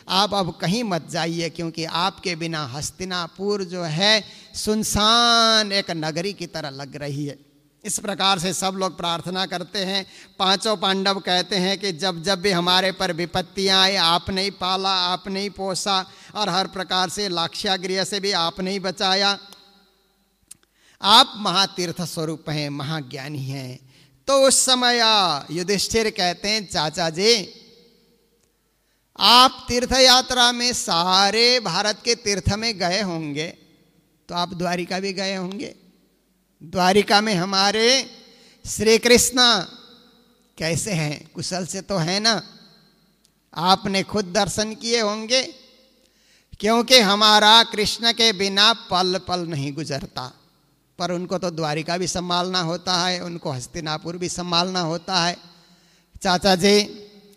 आप अब कहीं मत जाइए, क्योंकि आपके बिना हस्तिनापुर जो है सुनसान एक नगरी की तरह लग रही है। इस प्रकार से सब लोग प्रार्थना करते हैं। पांचों पांडव कहते हैं कि जब जब भी हमारे पर विपत्तियां आए आपने ही पाला, आपने ही पोसा, और हर प्रकार से लाक्षागृह से भी आपने ही बचाया। आप महातीर्थ स्वरूप हैं, महाज्ञानी हैं। तो उस समय युधिष्ठिर कहते हैं चाचा जी आप तीर्थ यात्रा में सारे भारत के तीर्थ में गए होंगे, तो आप द्वारिका भी गए होंगे। द्वारिका में हमारे श्री कृष्ण कैसे हैं, कुशल से तो है ना? आपने खुद दर्शन किए होंगे, क्योंकि हमारा कृष्ण के बिना पल पल नहीं गुजरता। पर उनको तो द्वारिका भी संभालना होता है, उनको हस्तिनापुर भी संभालना होता है। चाचा जी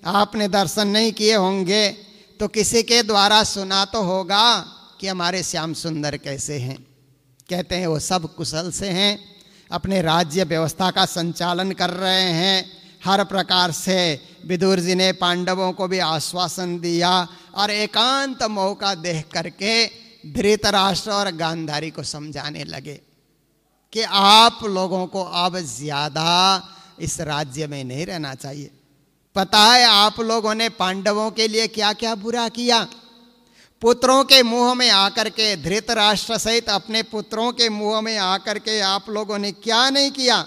आपने दर्शन नहीं किए होंगे तो किसी के द्वारा सुना तो होगा कि हमारे श्याम सुंदर कैसे हैं। कहते हैं वो सब कुशल से हैं, अपने राज्य व्यवस्था का संचालन कर रहे हैं। हर प्रकार से विदुर जी ने पांडवों को भी आश्वासन दिया और एकांत मौका देख करके धृतराष्ट्र और गांधारी को समझाने लगे कि आप लोगों को अब ज्यादा इस राज्य में नहीं रहना चाहिए। पता है आप लोगों ने पांडवों के लिए क्या क्या बुरा किया। पुत्रों के मुंह में आकर के, धृतराष्ट्र सहित अपने पुत्रों के मुंह में आकर के आप लोगों ने क्या नहीं किया।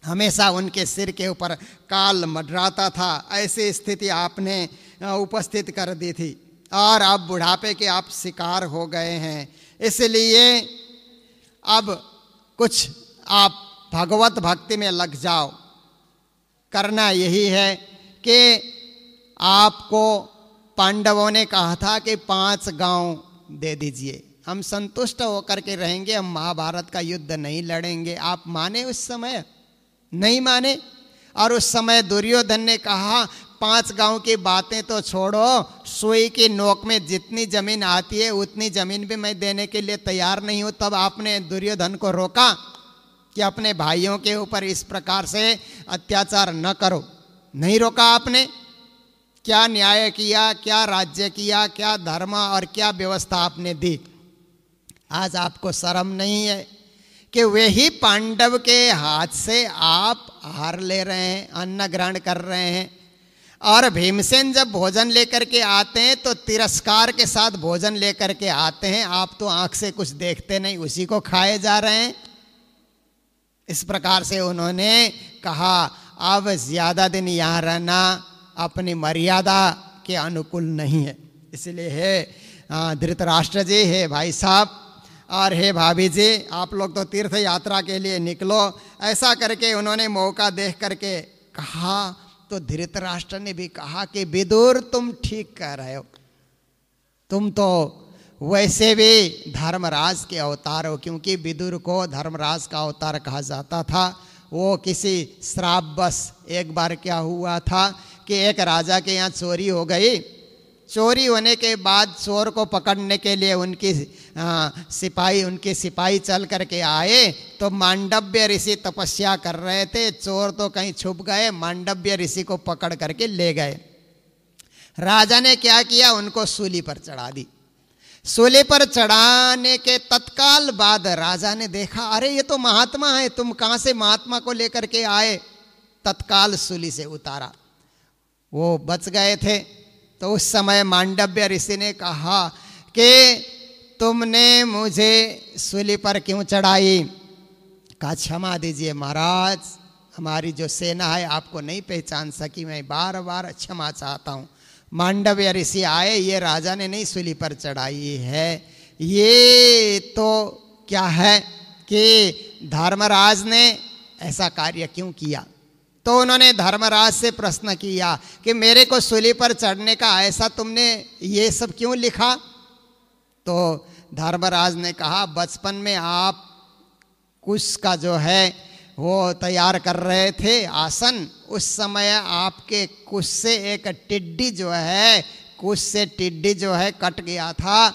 हमेशा उनके सिर के ऊपर काल मंडराता था, ऐसी स्थिति आपने उपस्थित कर दी थी, और अब बुढ़ापे के आप शिकार हो गए हैं। इसलिए अब कुछ आप भगवत भक्ति में लग जाओ। करना यही है कि आपको पांडवों ने कहा था कि 5 गांव दे दीजिए, हम संतुष्ट होकर के रहेंगे, हम महाभारत का युद्ध नहीं लड़ेंगे। आप माने? उस समय नहीं माने। और उस समय दुर्योधन ने कहा 5 गांव की बातें तो छोड़ो, सुई की नोक में जितनी जमीन आती है उतनी जमीन भी मैं देने के लिए तैयार नहीं हूं। तब आपने दुर्योधन को रोका कि अपने भाइयों के ऊपर इस प्रकार से अत्याचार न करो। नहीं रोका आपने। क्या न्याय किया, क्या राज्य किया, क्या धर्म और क्या व्यवस्था आपने दी। आज आपको शर्म नहीं है कि वे ही पांडव के हाथ से आप आहार ले रहे हैं, अन्न ग्रहण कर रहे हैं। और भीमसेन जब भोजन लेकर के आते हैं तो तिरस्कार के साथ भोजन लेकर के आते हैं। आप तो आंख से कुछ देखते नहीं, उसी को खाए जा रहे हैं। इस प्रकार से उन्होंने कहा अब ज्यादा दिन यहाँ रहना अपनी मर्यादा के अनुकूल नहीं है। इसलिए हे धृतराष्ट्र जी, हे भाई साहब और हे भाभी जी, आप लोग तो तीर्थ यात्रा के लिए निकलो। ऐसा करके उन्होंने मौका देख करके कहा तो धृतराष्ट्र ने भी कहा कि विदुर तुम ठीक कह रहे हो, तुम तो वैसे भी धर्मराज के अवतार हो, क्योंकि विदुर को धर्मराज का अवतार कहा जाता था। वो किसी श्रापवश एक बार क्या हुआ था कि एक राजा के यहाँ चोरी हो गई। चोरी होने के बाद चोर को पकड़ने के लिए उनके सिपाही चल करके आए तो मांडव्य ऋषि तपस्या कर रहे थे। चोर तो कहीं छुप गए, मांडव्य ऋषि को पकड़ करके ले गए। राजा ने क्या किया, उनको सूली पर चढ़ा दी। सूली पर चढ़ाने के तत्काल बाद राजा ने देखा, अरे ये तो महात्मा है, तुम कहाँ से महात्मा को लेकर के आए। तत्काल सूली से उतारा, वो बच गए थे। तो उस समय मांडव्य ऋषि ने कहा कि तुमने मुझे सूली पर क्यों चढ़ाई। कहा क्षमा दीजिए महाराज, हमारी जो सेना है आपको नहीं पहचान सकी, मैं बार बार क्षमा चाहता हूँ। मांडव्य ऋषि आए, ये राजा ने नहीं सूली पर चढ़ाई है, ये तो क्या है कि धर्मराज ने ऐसा कार्य क्यों किया। तो उन्होंने धर्मराज से प्रश्न किया कि मेरे को सूली पर चढ़ने का ऐसा तुमने ये सब क्यों लिखा। तो धर्मराज ने कहा बचपन में आप कुश का जो है वो तैयार कर रहे थे आसन, उस समय आपके कुश से एक टिड्डी जो है, कुश से टिड्डी जो है कट गया था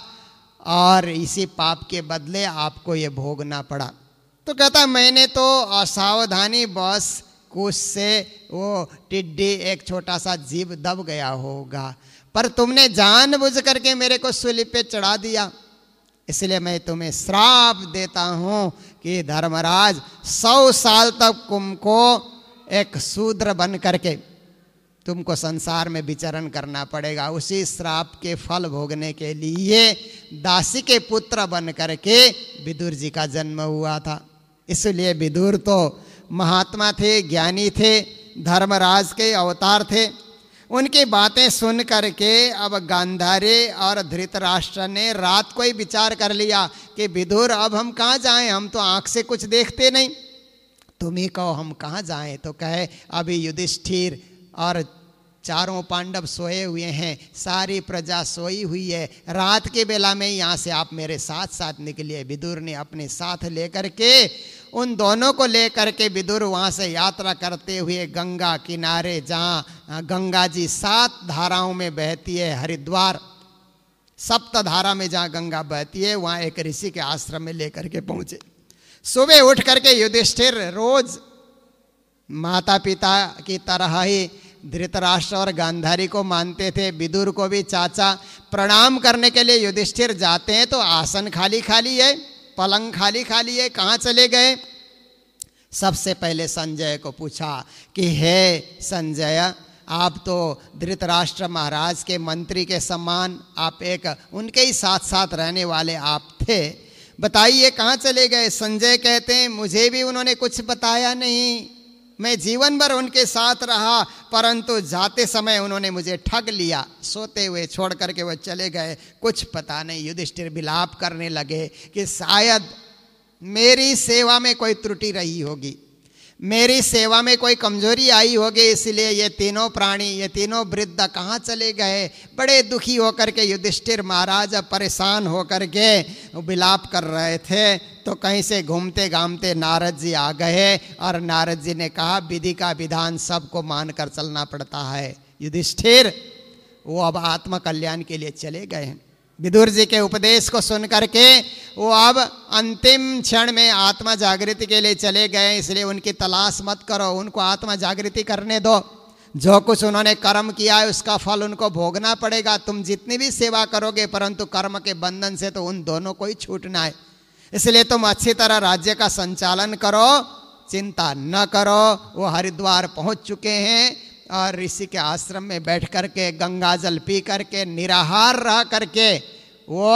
और इसी पाप के बदले आपको ये भोगना पड़ा। तो कहता मैंने तो असावधानी बस कुश से वो टिड्डी एक छोटा सा जीव दब गया होगा, पर तुमने जानबूझ करके मेरे को सूली पे चढ़ा दिया, इसलिए मैं तुम्हें श्राप देता हूं कि धर्मराज 100 साल तक तुमको एक शूद्र बन करके तुमको संसार में विचरण करना पड़ेगा। उसी श्राप के फल भोगने के लिए दासी के पुत्र बन करके विदुर जी का जन्म हुआ था। इसलिए विदुर तो महात्मा थे, ज्ञानी थे, धर्मराज के अवतार थे। उनकी बातें सुन करके अब गांधारी और धृतराष्ट्र ने रात को ही विचार कर लिया कि विदुर अब हम कहाँ जाएं, हम तो आँख से कुछ देखते नहीं, तुम ही कहो हम कहाँ जाएं। तो कहे अभी युधिष्ठिर और चारों पांडव सोए हुए हैं, सारी प्रजा सोई हुई है, रात के बेला में यहाँ से आप मेरे साथ साथ निकलिए। विदुर ने अपने साथ लेकर के उन दोनों को लेकर के विदुर वहाँ से यात्रा करते हुए गंगा किनारे, जहाँ गंगा जी 7 धाराओं में बहती है, हरिद्वार सप्त धारा में जहाँ गंगा बहती है, वहाँ एक ऋषि के आश्रम में लेकर के पहुँचे। सुबह उठ करके युधिष्ठिर रोज माता पिता की तरह ही धृतराष्ट्र और गांधारी को मानते थे, विदुर को भी चाचा। प्रणाम करने के लिए युधिष्ठिर जाते हैं तो आसन खाली खाली है, पलंग खाली खाली है, कहाँ चले गए। सबसे पहले संजय को पूछा कि हे संजय, आप तो धृतराष्ट्र महाराज के मंत्री के समान, आप एक उनके ही साथ साथ रहने वाले आप थे, बताइए कहाँ चले गए। संजय कहते हैं मुझे भी उन्होंने कुछ बताया नहीं, मैं जीवन भर उनके साथ रहा, परंतु जाते समय उन्होंने मुझे ठग लिया, सोते हुए छोड़ करके वो चले गए, कुछ पता नहीं। युधिष्ठिर विलाप करने लगे कि शायद मेरी सेवा में कोई त्रुटि रही होगी, मेरी सेवा में कोई कमजोरी आई होगी, इसलिए ये तीनों प्राणी, ये तीनों वृद्ध कहाँ चले गए। बड़े दुखी होकर के युधिष्ठिर महाराज परेशान होकर के विलाप कर रहे थे। तो कहीं से घूमते घामते नारद जी आ गए और नारद जी ने कहा विधि का विधान सबको मानकर चलना पड़ता है युधिष्ठिर। वो अब आत्म कल्याण के लिए चले गए हैं। विदुर जी के उपदेश को सुन करके वो अब अंतिम क्षण में आत्मा जागृति के लिए चले गए, इसलिए उनकी तलाश मत करो, उनको आत्मा जागृति करने दो। जो कुछ उन्होंने कर्म किया है उसका फल उनको भोगना पड़ेगा। तुम जितनी भी सेवा करोगे परंतु कर्म के बंधन से तो उन दोनों को ही छूटना है, इसलिए तुम अच्छी तरह राज्य का संचालन करो, चिंता न करो। वो हरिद्वार पहुंच चुके हैं और ऋषि के आश्रम में बैठ करके गंगा जल पी करके निराहार रह करके वो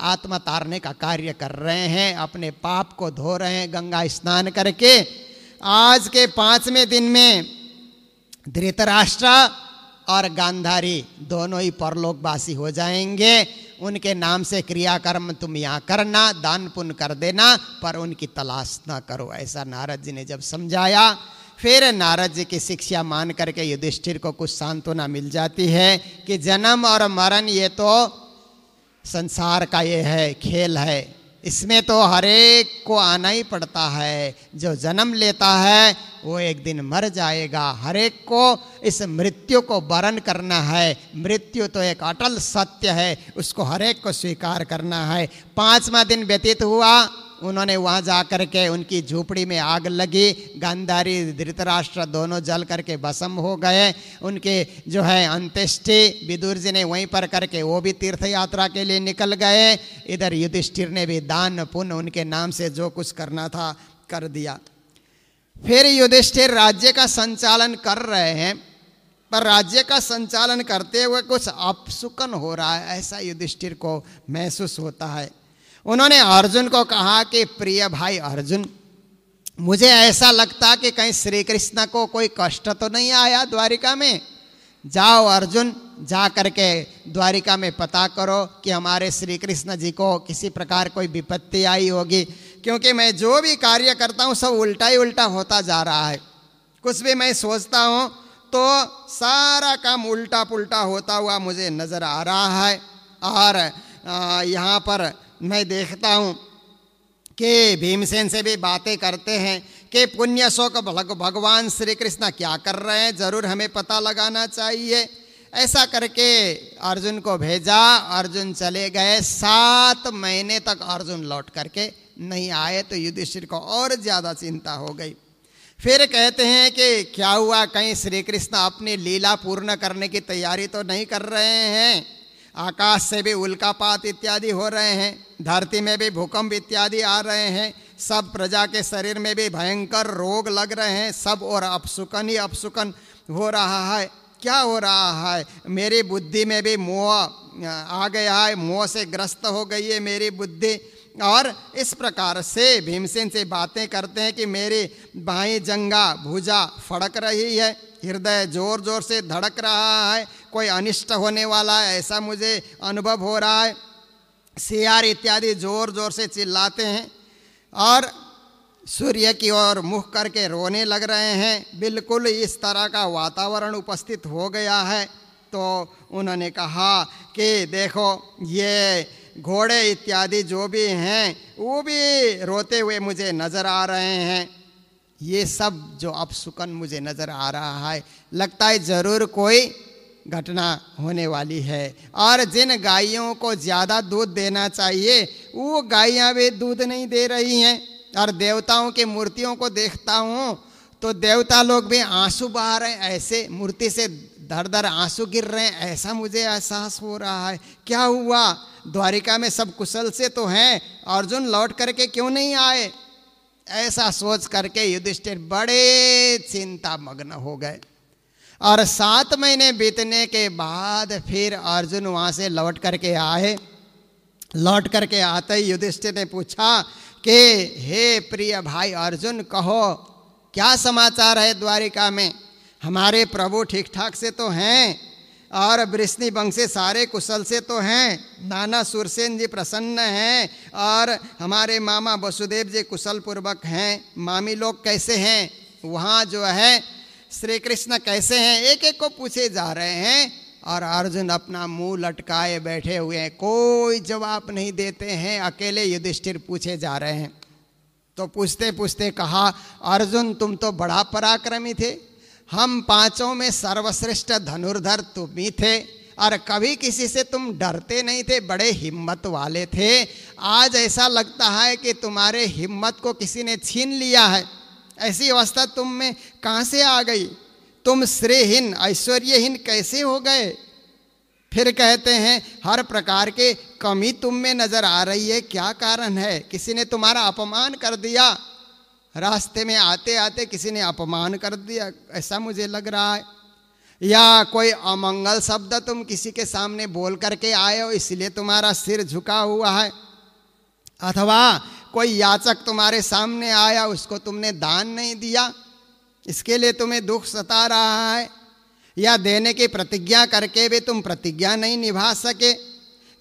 आत्मा तारने का कार्य कर रहे हैं, अपने पाप को धो रहे हैं गंगा स्नान करके। आज के 5वें दिन में धृतराष्ट्र और गांधारी दोनों ही परलोकवासी हो जाएंगे। उनके नाम से क्रियाकर्म तुम यहाँ करना, दान पुण्य कर देना, पर उनकी तलाश न करो। ऐसा नारद जी ने जब समझाया फिर नारद जी की शिक्षा मान करके युधिष्ठिर को कुछ सांत्वना मिल जाती है कि जन्म और मरण ये तो संसार का ये है, खेल है, इसमें तो हर एक को आना ही पड़ता है। जो जन्म लेता है वो एक दिन मर जाएगा, हर एक को इस मृत्यु को वरण करना है। मृत्यु तो एक अटल सत्य है, उसको हर एक को स्वीकार करना है। 5वां दिन व्यतीत हुआ, उन्होंने वहाँ जा कर के उनकी झोपड़ी में आग लगी, गांधारी धृतराष्ट्र दोनों जल करके भस्म हो गए। उनके जो है अंत्येष्टि विदुर जी ने वहीं पर करके वो भी तीर्थ यात्रा के लिए निकल गए। इधर युधिष्ठिर ने भी दान पुण्य उनके नाम से जो कुछ करना था कर दिया। फिर युधिष्ठिर राज्य का संचालन कर रहे हैं, पर राज्य का संचालन करते हुए कुछ अपशुकन हो रहा है, ऐसा युधिष्ठिर को महसूस होता है। उन्होंने अर्जुन को कहा कि प्रिय भाई अर्जुन, मुझे ऐसा लगता कि कहीं श्री कृष्ण को कोई कष्ट तो नहीं आया द्वारिका में। जाओ अर्जुन, जा करके द्वारिका में पता करो कि हमारे श्री कृष्ण जी को किसी प्रकार कोई विपत्ति आई होगी, क्योंकि मैं जो भी कार्य करता हूँ सब उल्टा ही उल्टा होता जा रहा है। कुछ भी मैं सोचता हूँ तो सारा काम उल्टा पुल्टा होता हुआ मुझे नज़र आ रहा है। और यहाँ पर मैं देखता हूँ कि भीमसेन से भी बातें करते हैं कि पुण्य शोक भगवान श्री कृष्ण क्या कर रहे हैं, जरूर हमें पता लगाना चाहिए। ऐसा करके अर्जुन को भेजा, अर्जुन चले गए। 7 महीने तक अर्जुन लौट करके नहीं आए, तो युधिष्ठिर को और ज़्यादा चिंता हो गई। फिर कहते हैं कि क्या हुआ, कहीं श्री कृष्ण अपनी लीला पूर्ण करने की तैयारी तो नहीं कर रहे हैं। आकाश से भी उल्कापात इत्यादि हो रहे हैं, धरती में भी भूकंप इत्यादि आ रहे हैं, सब प्रजा के शरीर में भी भयंकर रोग लग रहे हैं, सब और अपशुकन ही अपशुकन हो रहा है। क्या हो रहा है, मेरी बुद्धि में भी मोह आ गया है, मोह से ग्रस्त हो गई है मेरी बुद्धि। और इस प्रकार से भीमसेन से बातें करते हैं कि मेरी बाईं जंघा भुजा फड़क रही है, हृदय जोर जोर से धड़क रहा है, कोई अनिष्ट होने वाला है ऐसा मुझे अनुभव हो रहा है। सियार इत्यादि जोर जोर से चिल्लाते हैं और सूर्य की ओर मुख करके रोने लग रहे हैं। बिल्कुल इस तरह का वातावरण उपस्थित हो गया है। तो उन्होंने कहा कि देखो ये घोड़े इत्यादि जो भी हैं वो भी रोते हुए मुझे नज़र आ रहे हैं। ये सब जो अपशुकन मुझे नज़र आ रहा है, लगता है ज़रूर कोई घटना होने वाली है। और जिन गायों को ज़्यादा दूध देना चाहिए वो गायें भी दूध नहीं दे रही हैं। और देवताओं की मूर्तियों को देखता हूँ तो देवता लोग भी आंसू बहा रहे हैं, ऐसे मूर्ति से धर धर आंसू गिर रहे हैं, ऐसा मुझे एहसास हो रहा है। क्या हुआ, द्वारिका में सब कुशल से तो हैं, अर्जुन लौट करके क्यों नहीं आए? ऐसा सोच करके युधिष्ठिर बड़े चिंता मग्न हो गए। और 7 महीने बीतने के बाद फिर अर्जुन वहाँ से लौट करके आए। लौट करके आते ही युधिष्ठिर ने पूछा कि हे प्रिय भाई अर्जुन, कहो क्या समाचार है द्वारिका में? हमारे प्रभु ठीक ठाक से तो हैं और वृष्णि वंश से सारे कुशल से तो हैं, नाना सुरसेन जी प्रसन्न हैं और हमारे मामा वसुदेव जी कुशल पूर्वक हैं, मामी लोग कैसे हैं, वहाँ जो है श्री कृष्ण कैसे हैं, एक एक को पूछे जा रहे हैं। और अर्जुन अपना मुंह लटकाए बैठे हुए हैं, कोई जवाब नहीं देते हैं। अकेले युधिष्ठिर पूछे जा रहे हैं। तो पूछते पूछते कहा, अर्जुन तुम तो बड़ा पराक्रमी थे, हम 5 में सर्वश्रेष्ठ धनुर्धर तुम ही थे और कभी किसी से तुम डरते नहीं थे, बड़े हिम्मत वाले थे। आज ऐसा लगता है कि तुम्हारे हिम्मत को किसी ने छीन लिया है। ऐसी अवस्था तुम में कहाँ से आ गई? तुम श्रीहीन ऐश्वर्यहीन कैसे हो गए? फिर कहते हैं हर प्रकार के कमी तुम में नजर आ रही है, क्या कारण है? किसी ने तुम्हारा अपमान कर दिया, रास्ते में आते आते किसी ने अपमान कर दिया, ऐसा मुझे लग रहा है। या कोई अमंगल शब्द तुम किसी के सामने बोल करके आए हो, इसलिए तुम्हारा सिर झुका हुआ है। अथवा कोई याचक तुम्हारे सामने आया, उसको तुमने दान नहीं दिया, इसके लिए तुम्हें दुख सता रहा है। या देने की प्रतिज्ञा करके भी तुम प्रतिज्ञा नहीं निभा सके।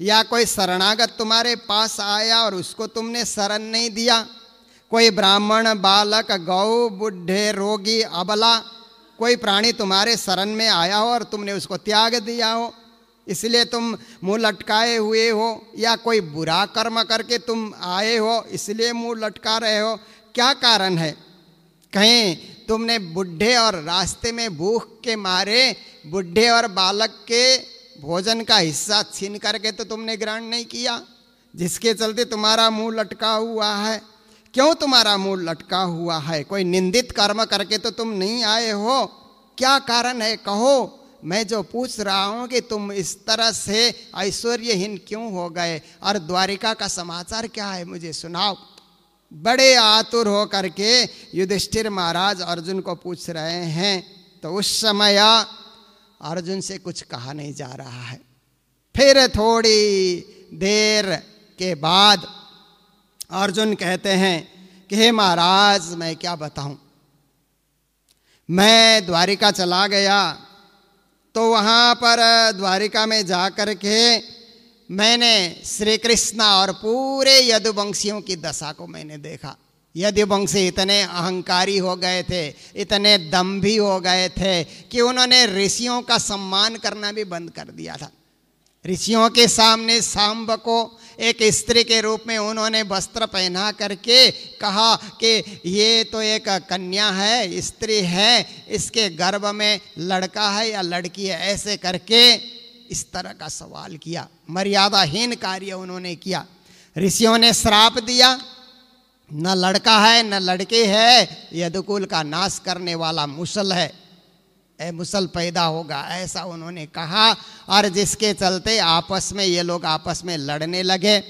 या कोई शरणागत तुम्हारे पास आया और उसको तुमने शरण नहीं दिया। कोई ब्राह्मण, बालक, गौ, बुढ़े, रोगी, अबला, कोई प्राणी तुम्हारे शरण में आया हो और तुमने उसको त्याग दिया हो, इसलिए तुम मुंह लटकाए हुए हो, या कोई बुरा कर्म करके तुम आए हो इसलिए मुंह लटका रहे हो, क्या कारण है? कहीं तुमने बुढ़े और रास्ते में भूख के मारे बुढ़े और बालक के भोजन का हिस्सा छीन करके तो तुमने ग्रहण नहीं किया, जिसके चलते तुम्हारा मुंह लटका हुआ है? क्यों तुम्हारा मुंह लटका हुआ है? कोई निंदित कर्म करके तो तुम नहीं आए हो, क्या कारण है कहो? मैं जो पूछ रहा हूं कि तुम इस तरह से ऐश्वर्यहीन क्यों हो गए, और द्वारिका का समाचार क्या है मुझे सुनाओ। बड़े आतुर हो करके युधिष्ठिर महाराज अर्जुन को पूछ रहे हैं। तो उस समय अर्जुन से कुछ कहा नहीं जा रहा है। फिर थोड़ी देर के बाद अर्जुन कहते हैं कि हे महाराज, मैं क्या बताऊं, मैं द्वारिका चला गया तो वहां पर द्वारिका में जाकर के मैंने श्री कृष्ण और पूरे यदुवंशियों की दशा को मैंने देखा। यदुवंशी इतने अहंकारी हो गए थे, इतने दम्भी हो गए थे कि उन्होंने ऋषियों का सम्मान करना भी बंद कर दिया था। ऋषियों के सामने सांब को एक स्त्री के रूप में उन्होंने वस्त्र पहना करके कहा कि ये तो एक कन्या है, स्त्री है, इसके गर्भ में लड़का है या लड़की है, ऐसे करके इस तरह का सवाल किया। मर्यादाहीन कार्य उन्होंने किया। ऋषियों ने श्राप दिया, न लड़का है न लड़के है, यदुकुल का नाश करने वाला मुसल है, मुसल पैदा होगा, ऐसा उन्होंने कहा। और जिसके चलते आपस में ये लोग आपस में लड़ने लगे।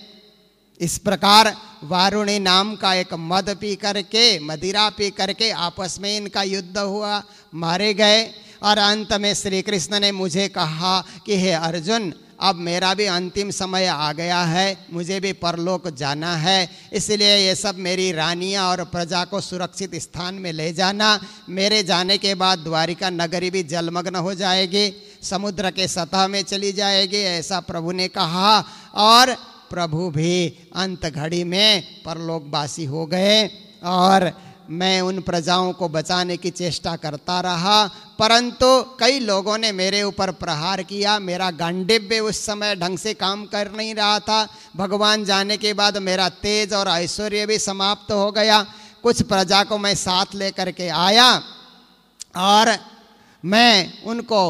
इस प्रकार वारुणी नाम का एक मद पी करके, मदिरा पी करके आपस में इनका युद्ध हुआ, मारे गए। और अंत में श्री कृष्ण ने मुझे कहा कि हे अर्जुन, अब मेरा भी अंतिम समय आ गया है, मुझे भी परलोक जाना है, इसलिए ये सब मेरी रानियां और प्रजा को सुरक्षित स्थान में ले जाना। मेरे जाने के बाद द्वारिका नगरी भी जलमग्न हो जाएगी, समुद्र के सतह में चली जाएगी, ऐसा प्रभु ने कहा। और प्रभु भी अंत घड़ी में परलोकवासी हो गए। और मैं उन प्रजाओं को बचाने की चेष्टा करता रहा, परंतु कई लोगों ने मेरे ऊपर प्रहार किया। मेरा गांडीव्य उस समय ढंग से काम कर नहीं रहा था। भगवान जाने के बाद मेरा तेज और ऐश्वर्य भी समाप्त हो गया। कुछ प्रजा को मैं साथ लेकर के आया और मैं उनको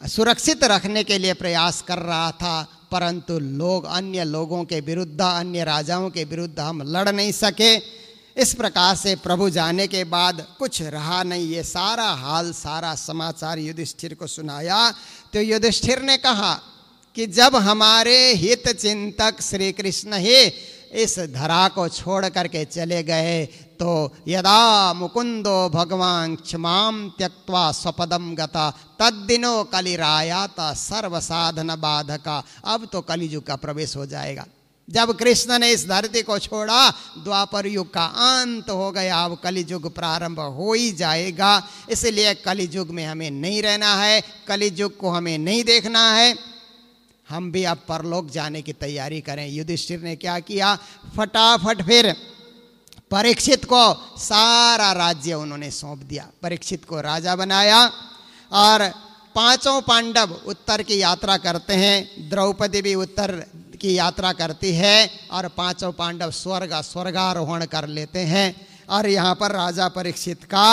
सुरक्षित रखने के लिए प्रयास कर रहा था, परंतु लोग अन्य लोगों के विरुद्ध, अन्य राजाओं के विरुद्ध हम लड़ नहीं सके। इस प्रकार से प्रभु जाने के बाद कुछ रहा नहीं। ये सारा हाल, सारा समाचार युधिष्ठिर को सुनाया। तो युधिष्ठिर ने कहा कि जब हमारे हित चिंतक श्री कृष्ण ही इस धरा को छोड़ करके चले गए, तो यदा मुकुंदो भगवान क्षमाम त्यक्त्वा स्वपदम गता तद्दिनो कलिरायाता सर्व साधन बाधका। अब तो कलियुग का प्रवेश हो जाएगा। जब कृष्ण ने इस धरती को छोड़ा, द्वापर युग का अंत हो गया, अब कलियुग प्रारंभ हो ही जाएगा। इसलिए कलियुग में हमें नहीं रहना है, कलियुग को हमें नहीं देखना है। हम भी अब परलोक जाने की तैयारी करें। युधिष्ठिर ने क्या किया, फटाफट फिर परीक्षित को सारा राज्य उन्होंने सौंप दिया। परीक्षित को राजा बनाया और पांचों पांडव उत्तर की यात्रा करते हैं, द्रौपदी भी उत्तर की यात्रा करती है और पांचों पांडव स्वर्गारोहण कर लेते हैं। और यहाँ पर राजा परीक्षित का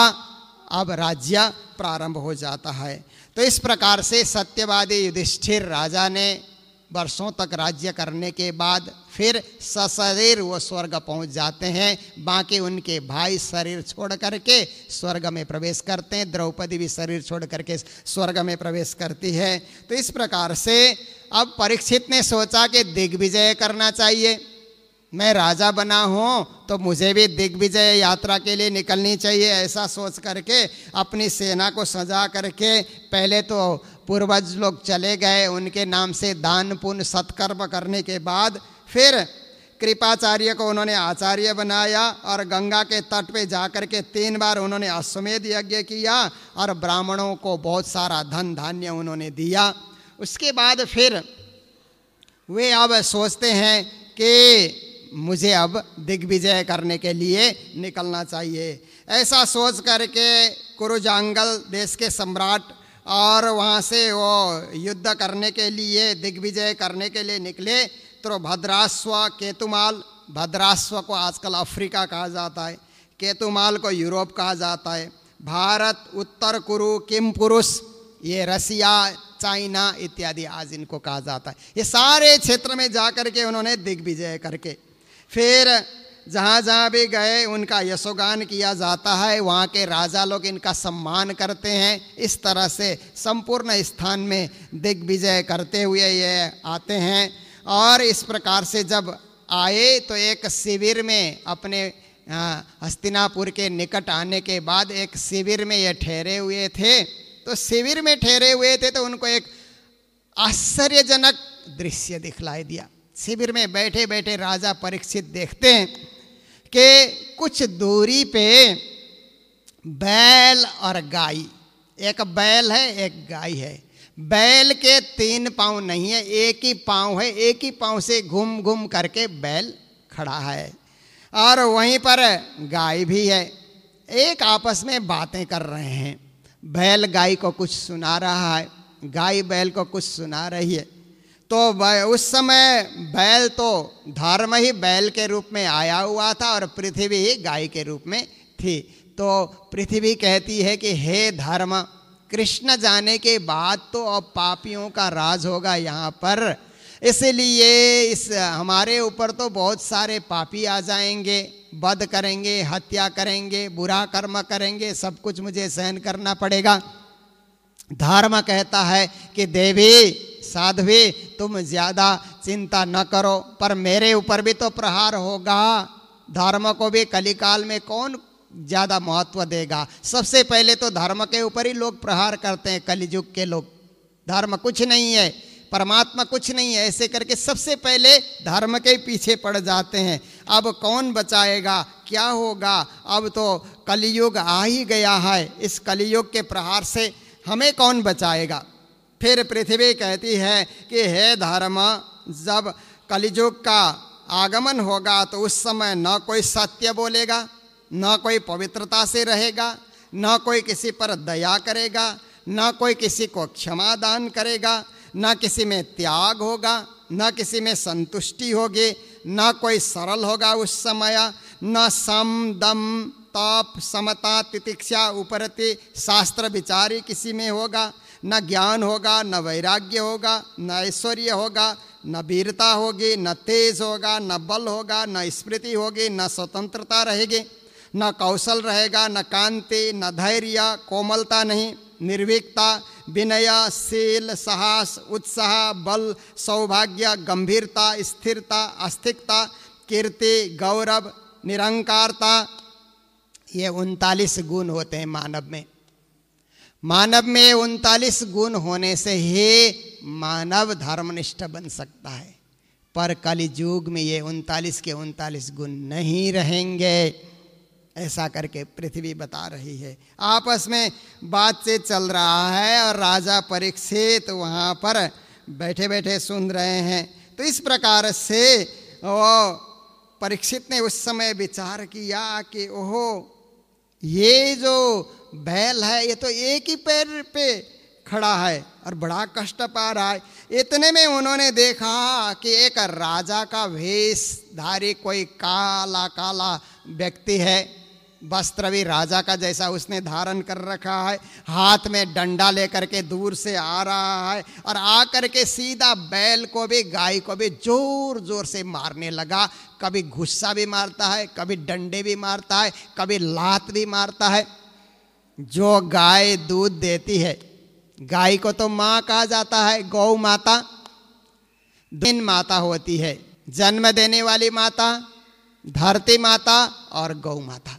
अब राज्य प्रारंभ हो जाता है। तो इस प्रकार से सत्यवादी युधिष्ठिर राजा ने वर्षों तक राज्य करने के बाद फिर सशरीर वो स्वर्ग पहुंच जाते हैं। बाकी उनके भाई शरीर छोड़ करके स्वर्ग में प्रवेश करते हैं। द्रौपदी भी शरीर छोड़ करके स्वर्ग में प्रवेश करती है। तो इस प्रकार से अब परीक्षित ने सोचा कि दिग्विजय करना चाहिए। मैं राजा बना हूँ तो मुझे भी दिग्विजय यात्रा के लिए निकलनी चाहिए। ऐसा सोच करके अपनी सेना को सजा करके पहले तो पूर्वज लोग चले गए, उनके नाम से दान पुण्य सत्कर्म करने के बाद फिर कृपाचार्य को उन्होंने आचार्य बनाया और गंगा के तट पे जाकर के 3 बार उन्होंने अश्वमेध यज्ञ किया और ब्राह्मणों को बहुत सारा धन धान्य उन्होंने दिया। उसके बाद फिर वे अब सोचते हैं कि मुझे अब दिग्विजय करने के लिए निकलना चाहिए। ऐसा सोच करके कुरुजांगल देश के सम्राट और वहाँ से वो युद्ध करने के लिए, दिग्विजय करने के लिए निकले। तो भद्राश्व केतुमाल, भद्राश्व को आजकल अफ्रीका कहा जाता है, केतुमाल को यूरोप कहा जाता है, भारत, उत्तर कुरु, किम पुरुष, ये रसिया, चाइना इत्यादि आज इनको कहा जाता है। ये सारे क्षेत्र में जा कर के उन्होंने दिग्विजय करके फिर जहाँ जहाँ भी गए उनका यशोगान किया जाता है, वहाँ के राजा लोग इनका सम्मान करते हैं। इस तरह से संपूर्ण स्थान में दिग्विजय करते हुए ये आते हैं। और इस प्रकार से जब आए तो एक शिविर में, अपने हस्तिनापुर के निकट आने के बाद एक शिविर में ये ठहरे हुए थे। तो शिविर में ठहरे हुए थे तो उनको एक आश्चर्यजनक दृश्य दिखलाई दिया। शिविर में बैठे बैठे राजा परीक्षित देखते हैं कि कुछ दूरी पे बैल और गाय, एक बैल है एक गाय है। बैल के 3 पाँव नहीं है, एक ही पाँव है, एक ही पाँव से घूम घूम करके बैल खड़ा है और वहीं पर गाय भी है। एक आपस में बातें कर रहे हैं। बैल गाय को कुछ सुना रहा है, गाय बैल को कुछ सुना रही है। तो उस समय बैल तो धर्म ही बैल के रूप में आया हुआ था और पृथ्वी ही गाय के रूप में थी। तो पृथ्वी कहती है कि हे धर्म, कृष्ण जाने के बाद तो अब पापियों का राज होगा यहाँ पर, इसलिए इस हमारे ऊपर तो बहुत सारे पापी आ जाएंगे, वध करेंगे, हत्या करेंगे, बुरा कर्म करेंगे, सब कुछ मुझे सहन करना पड़ेगा। धर्म कहता है कि देवी साध्वी तुम ज़्यादा चिंता न करो, पर मेरे ऊपर भी तो प्रहार होगा। धर्म को भी कलिकाल में कौन ज़्यादा महत्व देगा? सबसे पहले तो धर्म के ऊपर ही लोग प्रहार करते हैं, कलियुग के लोग। धर्म कुछ नहीं है, परमात्मा कुछ नहीं है, ऐसे करके सबसे पहले धर्म के पीछे पड़ जाते हैं। अब कौन बचाएगा, क्या होगा? अब तो कलियुग आ ही गया है, इस कलियुग के प्रहार से हमें कौन बचाएगा? फिर पृथ्वी कहती है कि हे धर्म, जब कलियुग का आगमन होगा तो उस समय न कोई सत्य बोलेगा, न कोई पवित्रता से रहेगा, न कोई किसी पर दया करेगा, न कोई किसी को क्षमा दान करेगा, न किसी में त्याग होगा, न किसी में संतुष्टि होगी, न कोई सरल होगा उस समय, न सम दम तप समता तितिक्षा उपरति शास्त्र विचारी किसी में होगा, न ज्ञान होगा, न वैराग्य होगा, न ऐश्वर्य होगा, न वीरता होगी, न तेज होगा, न बल होगा, न स्मृति होगी, न स्वतंत्रता रहेगी, न कौशल रहेगा, न कांति, न धैर्य, कोमलता नहीं, निर्भीकता, विनय, शील, साहस, उत्साह, बल, सौभाग्य, गंभीरता, स्थिरता, अस्थिकता, कीर्ति, गौरव, निरंकारता, ये 39 गुण होते हैं मानव में। मानव में 39 गुण होने से ही मानव धर्मनिष्ठ बन सकता है, पर कलियुग में ये 39 के 39 गुण नहीं रहेंगे, ऐसा करके पृथ्वी बता रही है। आपस में बातचीत चल रहा है और राजा परीक्षित वहाँ पर बैठे बैठे सुन रहे हैं। तो इस प्रकार से वो परीक्षित ने उस समय विचार किया कि ओहो, ये जो बैल है ये तो एक ही पैर पे खड़ा है और बड़ा कष्ट पा रहा है। इतने में उन्होंने देखा कि एक राजा का वेशधारी कोई काला काला व्यक्ति है, वस्त्र भी राजा का जैसा उसने धारण कर रखा है, हाथ में डंडा लेकर के दूर से आ रहा है और आकर के सीधा बैल को भी गाय को भी जोर जोर से मारने लगा। कभी गुस्सा भी मारता है, कभी डंडे भी मारता है, कभी लात भी मारता है। जो गाय दूध देती है, गाय को तो माँ कहा जाता है, गौ माता। 3 माता होती है, जन्म देने वाली माता, धरती माता और गौ माता।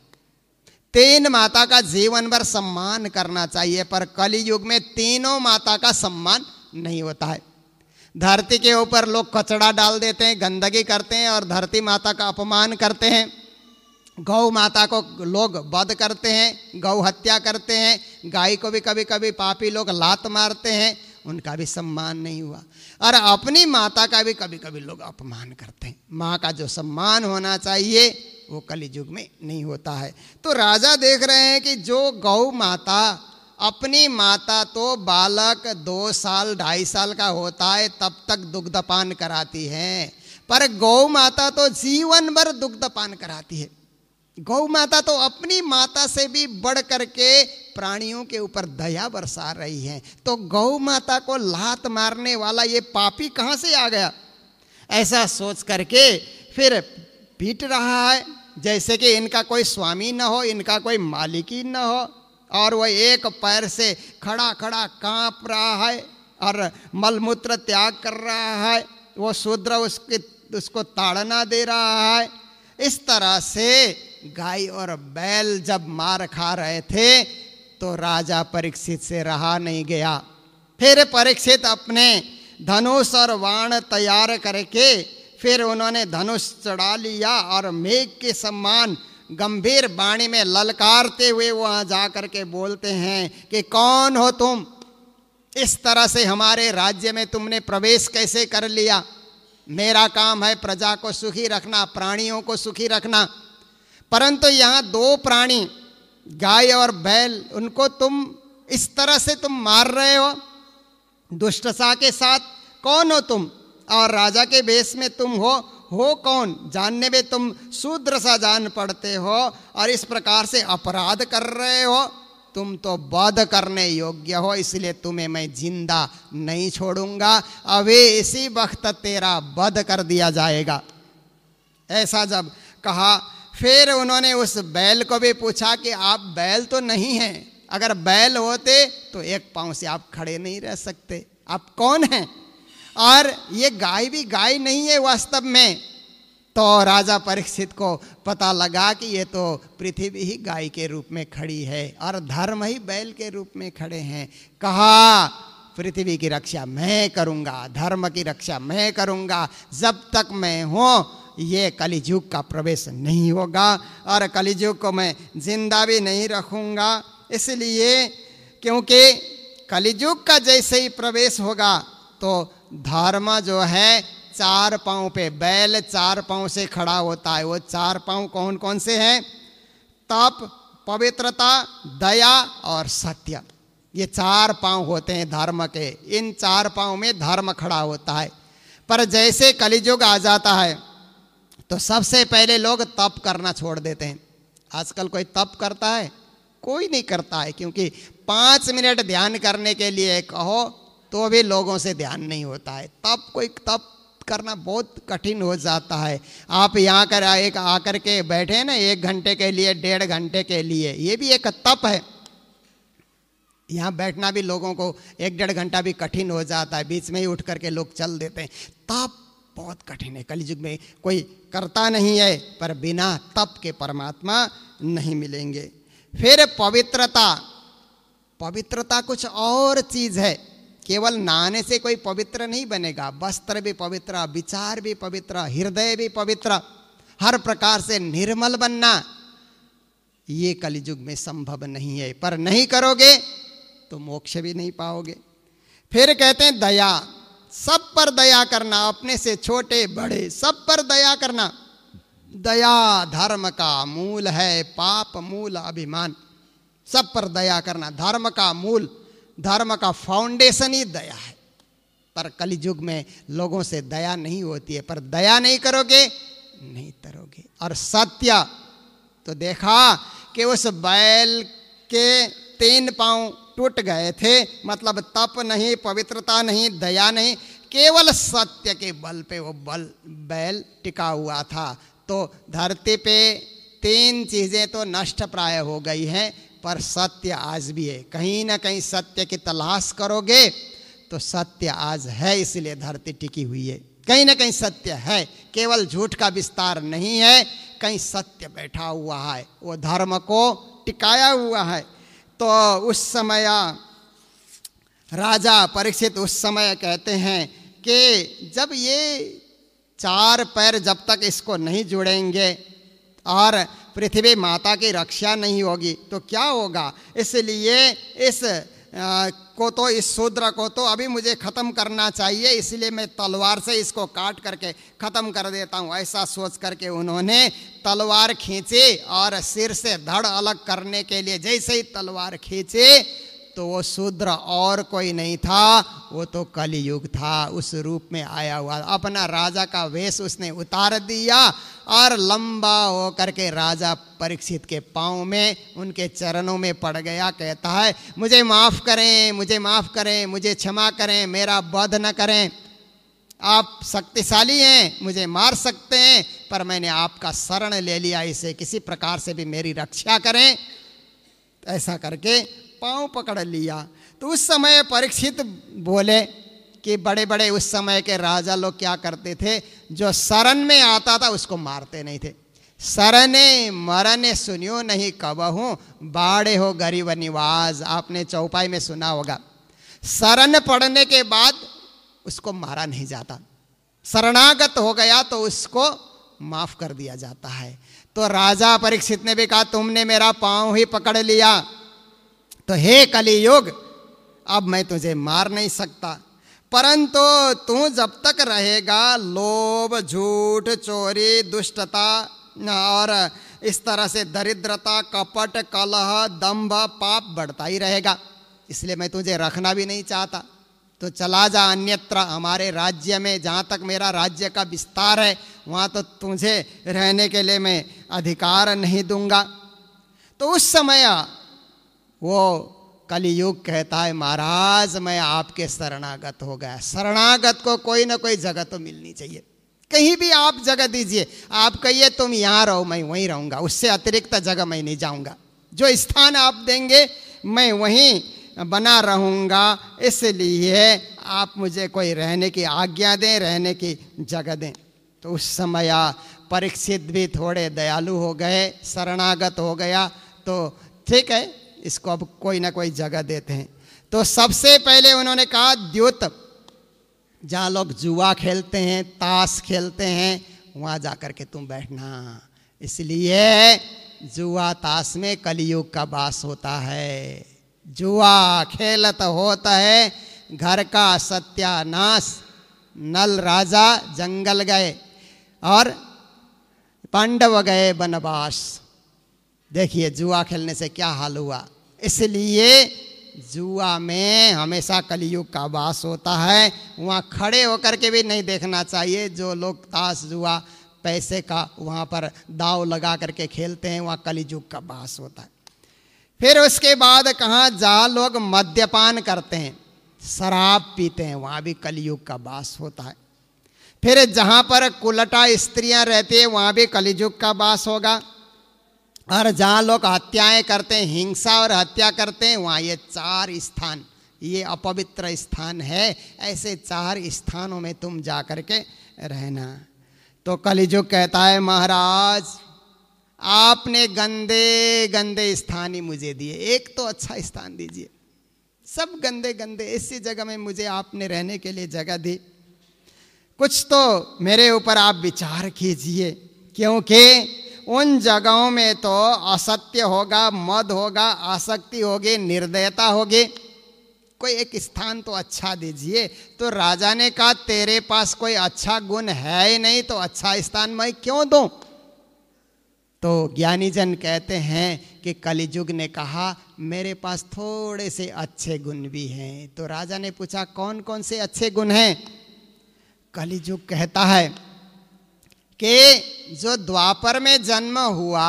3 माता का जीवन भर सम्मान करना चाहिए, पर कलियुग में तीनों माता का सम्मान नहीं होता है। धरती के ऊपर लोग कचड़ा डाल देते हैं, गंदगी करते हैं और धरती माता का अपमान करते हैं। गौ माता को लोग वध करते हैं, गौ हत्या करते हैं। गाय को भी कभी कभी पापी लोग लात मारते हैं, उनका भी सम्मान नहीं हुआ। और अपनी माता का भी कभी कभी लोग अपमान करते हैं। माँ का जो सम्मान होना चाहिए वो कलियुग में नहीं होता है। तो राजा देख रहे हैं कि जो गौ माता, अपनी माता तो बालक 2 साल 2.5 साल का होता है तब तक दुग्धपान कराती है, पर गौ माता तो जीवन भर दुग्धपान कराती है। गौ माता तो अपनी माता से भी बढ़ करके प्राणियों के ऊपर दया बरसा रही है। तो गौ माता को लात मारने वाला ये पापी कहाँ से आ गया, ऐसा सोच करके फिर पीट रहा है जैसे कि इनका कोई स्वामी न हो, इनका कोई मालिकी न हो। और वह एक पैर से खड़ा खड़ा कांप रहा है और मलमूत्र त्याग कर रहा है। वो शूद्र उसको ताड़ना दे रहा है। इस तरह से गाय और बैल जब मार खा रहे थे तो राजा परीक्षित से रहा नहीं गया। फिर परीक्षित अपने धनुष और बाण तैयार करके फिर उन्होंने धनुष चढ़ा लिया और मेघ के समान गंभीर वाणी में ललकारते हुए वहां जाकर के बोलते हैं कि कौन हो तुम, इस तरह से हमारे राज्य में तुमने प्रवेश कैसे कर लिया। मेरा काम है प्रजा को सुखी रखना, प्राणियों को सुखी रखना, परंतु यहाँ 2 प्राणी गाय और बैल, उनको तुम इस तरह से तुम मार रहे हो दुष्टता के साथ। कौन हो तुम, और राजा के वेश में तुम हो कौन, जानने में तुम शूद्र सा जान पड़ते हो और इस प्रकार से अपराध कर रहे हो। तुम तो वध करने योग्य हो, इसलिए तुम्हें मैं जिंदा नहीं छोड़ूंगा, अभी इसी वक्त तेरा वध कर दिया जाएगा। ऐसा जब कहा फिर उन्होंने उस बैल को भी पूछा कि आप बैल तो नहीं हैं, अगर बैल होते तो एक पांव से आप खड़े नहीं रह सकते, आप कौन हैं। और ये गाय भी गाय नहीं है वास्तव में। तो राजा परीक्षित को पता लगा कि ये तो पृथ्वी ही गाय के रूप में खड़ी है और धर्म ही बैल के रूप में खड़े हैं। कहा पृथ्वी की रक्षा मैं करूंगा, धर्म की रक्षा मैं करूंगा, जब तक मैं हूं ये कलियुग का प्रवेश नहीं होगा और कलियुग को मैं जिंदा भी नहीं रखूंगा। इसलिए क्योंकि कलियुग का जैसे ही प्रवेश होगा तो धर्म जो है 4 पांव पे, बैल 4 पांव से खड़ा होता है। वो 4 पांव कौन कौन से हैं, तप, पवित्रता, दया और सत्य, ये 4 पांव होते हैं धर्म के। इन 4 पांव में धर्म खड़ा होता है। पर जैसे कलियुग आ जाता है तो सबसे पहले लोग तप करना छोड़ देते हैं। आजकल कोई तप करता है, कोई नहीं करता है, क्योंकि 5 मिनट ध्यान करने के लिए कहो तो भी लोगों से ध्यान नहीं होता है। तप करना बहुत कठिन हो जाता है। आप यहाँ कर आकर के बैठे ना 1 घंटे के लिए, 1.5 घंटे के लिए, ये भी एक तप है। यहाँ बैठना भी लोगों को 1-1.5 घंटा भी कठिन हो जाता है, बीच में ही उठ करके लोग चल देते हैं। तप बहुत कठिन है, कलियुग में कोई करता नहीं है, पर बिना तप के परमात्मा नहीं मिलेंगे। फिर पवित्रता, पवित्रता कुछ और चीज है। केवल नहाने से कोई पवित्र नहीं बनेगा, वस्त्र भी पवित्र, विचार भी पवित्र, हृदय भी पवित्र, हर प्रकार से निर्मल बनना ये कलियुग में संभव नहीं है। पर नहीं करोगे तो मोक्ष भी नहीं पाओगे। फिर कहते हैं दया, सब पर दया करना, अपने से छोटे बड़े सब पर दया करना। दया धर्म का मूल है, पाप मूल अभिमान। सब पर दया करना धर्म का मूल, धर्म का फाउंडेशन ही दया है। पर कलियुग में लोगों से दया नहीं होती है, पर दया नहीं करोगे नहीं तरोगे। और सत्य तो देखा कि उस बैल के 3 पांव टूट गए थे, मतलब तप नहीं, पवित्रता नहीं, दया नहीं, केवल सत्य के बल पे वो बैल टिका हुआ था। तो धरती पे 3 चीजें तो नष्ट प्राय हो गई हैं, पर सत्य आज भी है। कहीं ना कहीं सत्य की तलाश करोगे तो सत्य आज है, इसलिए धरती टिकी हुई है। कहीं ना कहीं सत्य है, केवल झूठ का विस्तार नहीं है, कहीं सत्य बैठा हुआ है, वो धर्म को टिकाया हुआ है। तो उस समय राजा परीक्षित उस समय कहते हैं कि जब ये 4 पैर जब तक इसको नहीं जुड़ेंगे और पृथ्वी माता की रक्षा नहीं होगी तो क्या होगा। इसलिए इस को तो, इस शूद्र को तो अभी मुझे खत्म करना चाहिए, इसलिए मैं तलवार से इसको काट करके खत्म कर देता हूँ। ऐसा सोच करके उन्होंने तलवार खींचे और सिर से धड़ अलग करने के लिए जैसे ही तलवार खींचे तो वो शूद्र और कोई नहीं था, वो तो कलियुग था उस रूप में आया हुआ। अपना राजा का वेश उसने उतार दिया और लंबा हो करके राजा परीक्षित के पाँव में, उनके चरणों में पड़ गया। कहता है, मुझे माफ़ करें, मुझे माफ़ करें, मुझे क्षमा करें, मेरा वध न करें। आप शक्तिशाली हैं, मुझे मार सकते हैं, पर मैंने आपका शरण ले लिया, इसे किसी प्रकार से भी मेरी रक्षा करें। ऐसा करके पाँव पकड़ लिया। तो उस समय परीक्षित बोले कि बड़े बड़े उस समय के राजा लोग क्या करते थे, जो शरण में आता था उसको मारते नहीं थे। शरणे मरने सुनियो नहीं कबहूँ, बाड़े हो गरीब निवाज, आपने चौपाई में सुना होगा। शरण पड़ने के बाद उसको मारा नहीं जाता, शरणागत हो गया तो उसको माफ कर दिया जाता है। तो राजा परीक्षित ने भी कहा, तुमने मेरा पाँव ही पकड़ लिया, तो हे कलियुग, अब मैं तुझे मार नहीं सकता, परंतु तू जब तक रहेगा लोभ, झूठ, चोरी, दुष्टता और इस तरह से दरिद्रता, कपट, कलह, दंभ, पाप बढ़ता ही रहेगा। इसलिए मैं तुझे रखना भी नहीं चाहता, तो चला जा अन्यत्र, हमारे राज्य में, जहाँ तक मेरा राज्य का विस्तार है वहाँ तो तुझे रहने के लिए मैं अधिकार नहीं दूंगा। तो उस समय वो कलियुग कहता है, महाराज मैं आपके शरणागत हो गया। शरणागत को कोई ना कोई जगह तो मिलनी चाहिए, कहीं भी आप जगह दीजिए। आप कहिए तुम यहाँ रहो, मैं वहीं रहूँगा, उससे अतिरिक्त जगह मैं नहीं जाऊँगा। जो स्थान आप देंगे मैं वहीं बना रहूँगा, इसलिए आप मुझे कोई रहने की आज्ञा दें, रहने की जगह दें। तो उस समय परीक्षित भी थोड़े दयालु हो गए, शरणागत हो गया, तो ठीक है इसको अब कोई ना कोई जगह देते हैं। तो सबसे पहले उन्होंने कहा, द्यूत, जहाँ लोग जुआ खेलते हैं, ताश खेलते हैं, वहाँ जा कर के तुम बैठना। इसलिए जुआ ताश में कलियुग का वास होता है। जुआ खेलत होता है घर का सत्यानाश। नल राजा जंगल गए और पांडव गए वनवास। देखिए जुआ खेलने से क्या हाल हुआ। इसलिए जुआ में हमेशा कलियुग का वास होता है। वहाँ खड़े होकर के भी नहीं देखना चाहिए। जो लोग ताश जुआ पैसे का वहाँ पर दाव लगा करके खेलते हैं, वहाँ कलियुग का वास होता है। फिर उसके बाद कहाँ, जहाँ लोग मद्यपान करते हैं, शराब पीते हैं, वहाँ भी कलियुग का वास होता है। फिर जहाँ पर कुलटा स्त्रियाँ रहती हैं, वहाँ भी कलियुग का वास होगा। और जहाँ लोग हत्याएं करते हैं, हिंसा और हत्या करते हैं, वहाँ ये 4 स्थान, ये अपवित्र स्थान है। ऐसे 4 स्थानों में तुम जा कर के रहना। तो कलियुग कहता है, महाराज आपने गंदे गंदे स्थान ही मुझे दिए, एक तो अच्छा स्थान दीजिए। सब गंदे गंदे, इसी जगह में मुझे आपने रहने के लिए जगह दी। कुछ तो मेरे ऊपर आप विचार कीजिए, क्योंकि उन जगहों में तो असत्य होगा, मद होगा, आसक्ति होगी, निर्दयता होगी। कोई एक स्थान तो अच्छा दीजिए। तो राजा ने कहा, तेरे पास कोई अच्छा गुण है ही नहीं, तो अच्छा स्थान मैं क्यों दूं? तो ज्ञानी जन कहते हैं कि कलियुग ने कहा, मेरे पास थोड़े से अच्छे गुण भी हैं। तो राजा ने पूछा, कौन कौन से अच्छे गुण हैं? कलियुग कहता है कि जो द्वापर में जन्म हुआ,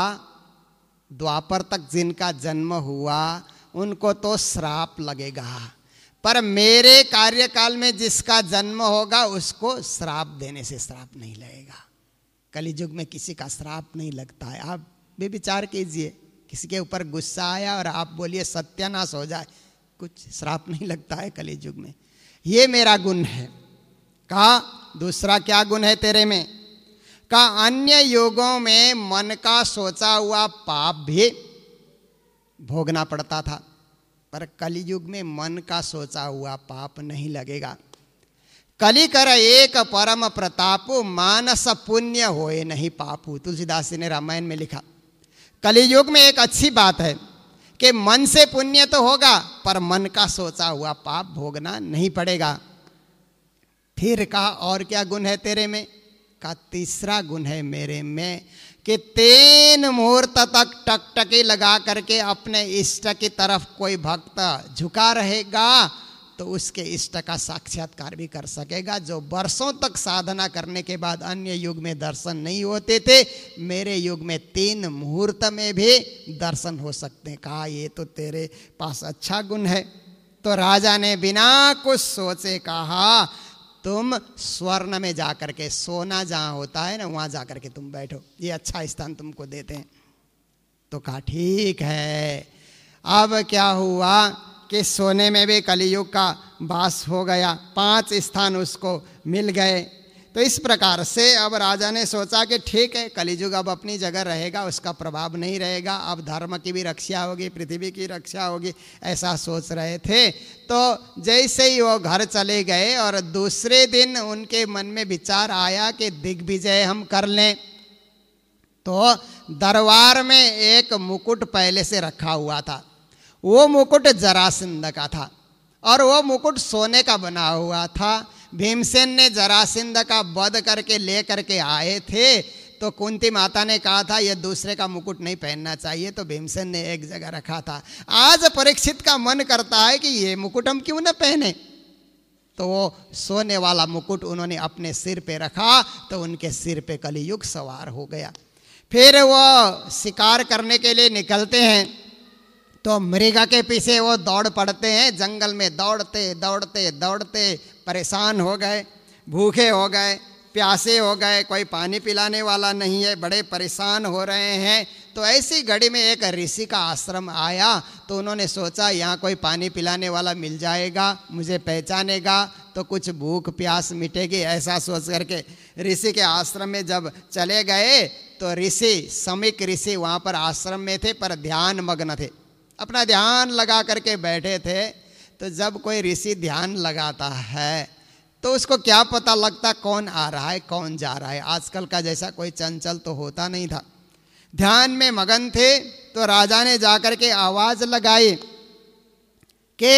द्वापर तक जिनका जन्म हुआ, उनको तो श्राप लगेगा, पर मेरे कार्यकाल में जिसका जन्म होगा उसको श्राप देने से श्राप नहीं लगेगा। कलियुग में किसी का श्राप नहीं लगता है। आप भी विचार कीजिए, किसी के ऊपर गुस्सा आया और आप बोलिए सत्यानाश हो जाए, कुछ श्राप नहीं लगता है कलियुग में। ये मेरा गुण है। कहा, दूसरा क्या गुण है तेरे में? का अन्य युगों में मन का सोचा हुआ पाप भी भोगना पड़ता था, पर कलियुग में मन का सोचा हुआ पाप नहीं लगेगा। कलि कर एक परम प्रतापु, मानस पुण्य होए नहीं पापु। तुलसीदास जी ने रामायण में लिखा। कलियुग में एक अच्छी बात है कि मन से पुण्य तो होगा पर मन का सोचा हुआ पाप भोगना नहीं पड़ेगा। फिर कहा और क्या गुण है तेरे में? का तीसरा गुण है मेरे में कि 3 मुहूर्त तक टकटकी लगा करके अपने इष्ट की तरफ कोई भक्त झुका रहेगा तो उसके इष्ट का साक्षात्कार भी कर सकेगा। जो वर्षों तक साधना करने के बाद अन्य युग में दर्शन नहीं होते थे, मेरे युग में 3 मुहूर्त में भी दर्शन हो सकते हैं। कहा ये तो तेरे पास अच्छा गुण है। तो राजा ने बिना कुछ सोचे कहा तुम स्वर्ण में जाकर के, सोना जहाँ होता है ना वहाँ जाकर के तुम बैठो, ये अच्छा स्थान तुमको देते हैं। तो कहा ठीक है। अब क्या हुआ कि सोने में भी कलियुग का वास हो गया, 5 स्थान उसको मिल गए। तो इस प्रकार से अब राजा ने सोचा कि ठीक है कलियुग अब अपनी जगह रहेगा, उसका प्रभाव नहीं रहेगा, अब धर्म की भी रक्षा होगी, पृथ्वी की रक्षा होगी, ऐसा सोच रहे थे। तो जैसे ही वो घर चले गए और दूसरे दिन उनके मन में विचार आया कि दिग्विजय हम कर लें। तो दरबार में एक मुकुट पहले से रखा हुआ था, वो मुकुट जरासंध का था और वो मुकुट सोने का बना हुआ था। भीमसेन ने जरासंध का वध करके ले करके आए थे तो कुंती माता ने कहा था ये दूसरे का मुकुट नहीं पहनना चाहिए, तो भीमसेन ने एक जगह रखा था। आज परीक्षित का मन करता है कि ये मुकुट हम क्यों न पहने, तो वो सोने वाला मुकुट उन्होंने अपने सिर पे रखा तो उनके सिर पे कलियुग सवार हो गया। फिर वो शिकार करने के लिए निकलते हैं तो मृग के पीछे वो दौड़ पड़ते हैं। जंगल में दौड़ते दौड़ते दौड़ते परेशान हो गए, भूखे हो गए, प्यासे हो गए, कोई पानी पिलाने वाला नहीं है, बड़े परेशान हो रहे हैं। तो ऐसी घड़ी में एक ऋषि का आश्रम आया तो उन्होंने सोचा यहाँ कोई पानी पिलाने वाला मिल जाएगा, मुझे पहचानेगा तो कुछ भूख प्यास मिटेगी, ऐसा सोच करके ऋषि के आश्रम में जब चले गए तो ऋषि समीक ऋषि वहाँ पर आश्रम में थे पर ध्यान मग्न थे, अपना ध्यान लगा करके बैठे थे। तो जब कोई ऋषि ध्यान लगाता है तो उसको क्या पता लगता कौन आ रहा है कौन जा रहा है। आजकल का जैसा कोई चंचल तो होता नहीं था। ध्यान में मगन थे तो राजा ने जाकर के आवाज लगाई कि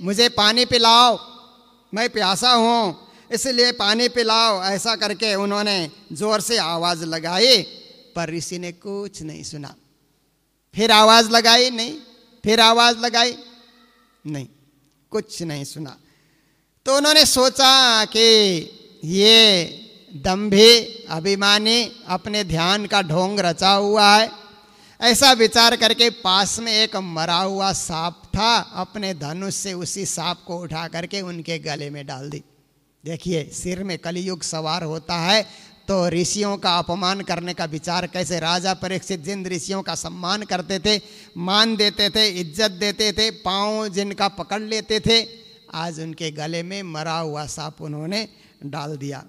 मुझे पानी पिलाओ, मैं प्यासा हूँ इसलिए पानी पिलाओ। ऐसा करके उन्होंने जोर से आवाज लगाई पर ऋषि ने कुछ नहीं सुना। फिर आवाज लगाई नहीं, फिर आवाज लगाई नहीं, कुछ नहीं सुना। तो उन्होंने सोचा कि ये दंभी अभिमानी अपने ध्यान का ढोंग रचा हुआ है। ऐसा विचार करके पास में एक मरा हुआ सांप था, अपने धनुष से उसी सांप को उठा करके उनके गले में डाल दी। देखिए सिर में कलियुग सवार होता है तो ऋषियों का अपमान करने का विचार कैसे। राजा परीक्षित जिन ऋषियों का सम्मान करते थे, मान देते थे, इज्जत देते थे, पाँव जिनका पकड़ लेते थे, आज उनके गले में मरा हुआ सांप उन्होंने डाल दिया।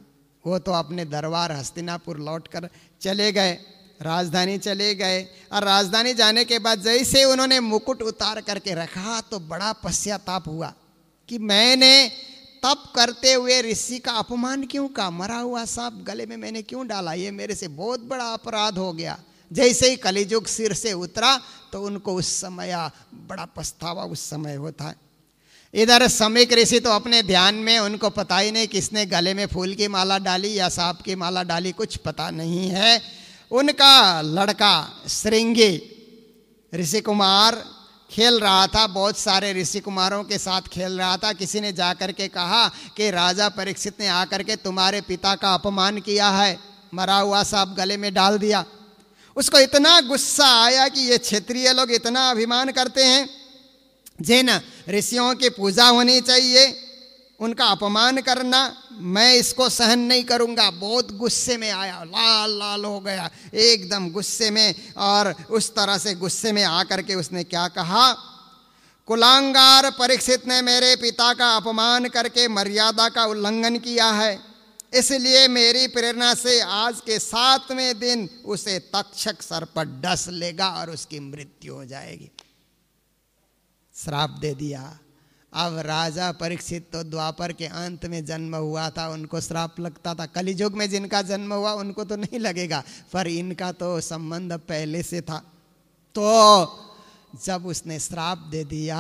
वो तो अपने दरबार हस्तिनापुर लौट कर चले गए, राजधानी चले गए। और राजधानी जाने के बाद जैसे उन्होंने मुकुट उतार करके रखा तो बड़ा पश्चाताप हुआ कि मैंने तप करते हुए ऋषि का अपमान क्यों कहा, मरा हुआ सांप गले में मैंने क्यों डाला, ये मेरे से बहुत बड़ा अपराध हो गया। जैसे ही कलियुग सिर से उतरा तो उनको उस समय बड़ा पछतावा उस समय होता है। इधर समीक ऋषि तो अपने ध्यान में, उनको पता ही नहीं किसने गले में फूल की माला डाली या सांप की माला डाली, कुछ पता नहीं है। उनका लड़का श्रृंगी ऋषि कुमार खेल रहा था, बहुत सारे ऋषि कुमारों के साथ खेल रहा था। किसी ने जाकर के कहा कि राजा परीक्षित ने आकर के तुम्हारे पिता का अपमान किया है, मरा हुआ सांप गले में डाल दिया। उसको इतना गुस्सा आया कि ये क्षेत्रीय लोग इतना अभिमान करते हैं, जिन ऋषियों की पूजा होनी चाहिए उनका अपमान करना, मैं इसको सहन नहीं करूंगा। बहुत गुस्से में आया, लाल लाल हो गया एकदम गुस्से में। और उस तरह से गुस्से में आकर के उसने क्या कहा, कुलांगार परीक्षित ने मेरे पिता का अपमान करके मर्यादा का उल्लंघन किया है, इसलिए मेरी प्रेरणा से आज के 7वें दिन उसे तक्षक सर्प डस लेगा और उसकी मृत्यु हो जाएगी। श्राप दे दिया। अब राजा परीक्षित तो द्वापर के अंत में जन्म हुआ था, उनको श्राप लगता था। कलियुग में जिनका जन्म हुआ उनको तो नहीं लगेगा, पर इनका तो संबंध पहले से था। तो जब उसने श्राप दे दिया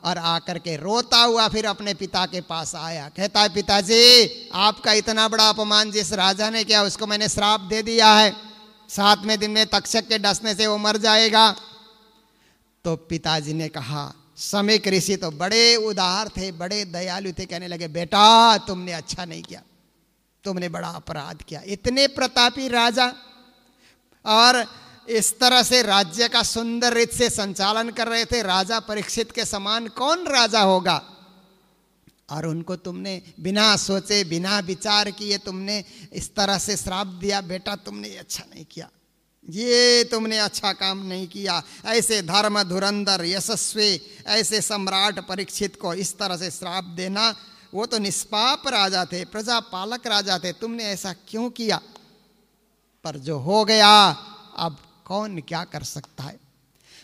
और आकर के रोता हुआ फिर अपने पिता के पास आया, कहता है पिताजी आपका इतना बड़ा अपमान जिस राजा ने किया उसको मैंने श्राप दे दिया है, 7वें दिन में तक्षक के डसने से वो मर जाएगा। तो पिताजी ने कहा, समीक ऋषि तो बड़े उदार थे, बड़े दयालु थे, कहने लगे बेटा तुमने अच्छा नहीं किया, तुमने बड़ा अपराध किया। इतने प्रतापी राजा और इस तरह से राज्य का सुंदर रीत से संचालन कर रहे थे, राजा परीक्षित के समान कौन राजा होगा, और उनको तुमने बिना सोचे बिना विचार किए तुमने इस तरह से श्राप दिया। बेटा तुमने अच्छा नहीं किया, ये तुमने अच्छा काम नहीं किया। ऐसे धर्म धुरंधर यशस्वी ऐसे सम्राट परीक्षित को इस तरह से श्राप देना, वो तो निष्पाप राजा थे, प्रजा पालक राजा थे, तुमने ऐसा क्यों किया। पर जो हो गया अब कौन क्या कर सकता है।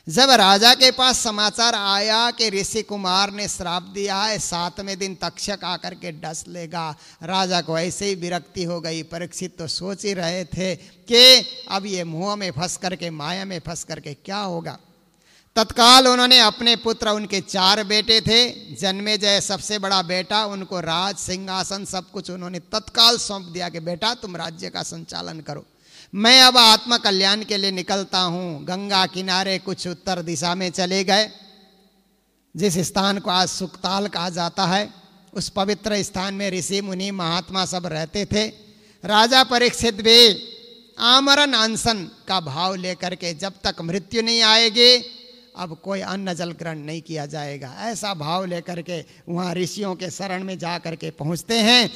जब राजा के पास समाचार आया कि ऋषि कुमार ने श्राप दिया है, 7वें दिन तक्षक आकर के डस लेगा, राजा को ऐसे ही विरक्ति हो गई। परीक्षित तो सोच ही रहे थे कि अब ये मुंह में फंस करके माया में फंस करके क्या होगा। तत्काल उन्होंने अपने पुत्र, उनके 4 बेटे थे, जन्मेजय सबसे बड़ा बेटा, उनको राज सिंहासन सब कुछ उन्होंने तत्काल सौंप दिया कि बेटा तुम राज्य का संचालन करो, मैं अब आत्म कल्याण के लिए निकलता हूँ। गंगा किनारे कुछ उत्तर दिशा में चले गए, जिस स्थान को आज सुकताल कहा जाता है, उस पवित्र स्थान में ऋषि मुनि महात्मा सब रहते थे। राजा परीक्षित भी आमरण अनशन का भाव लेकर के जब तक मृत्यु नहीं आएगी अब कोई अन्न जल ग्रहण नहीं किया जाएगा, ऐसा भाव लेकर के वहाँ ऋषियों के शरण में जा कर के पहुँचते हैं।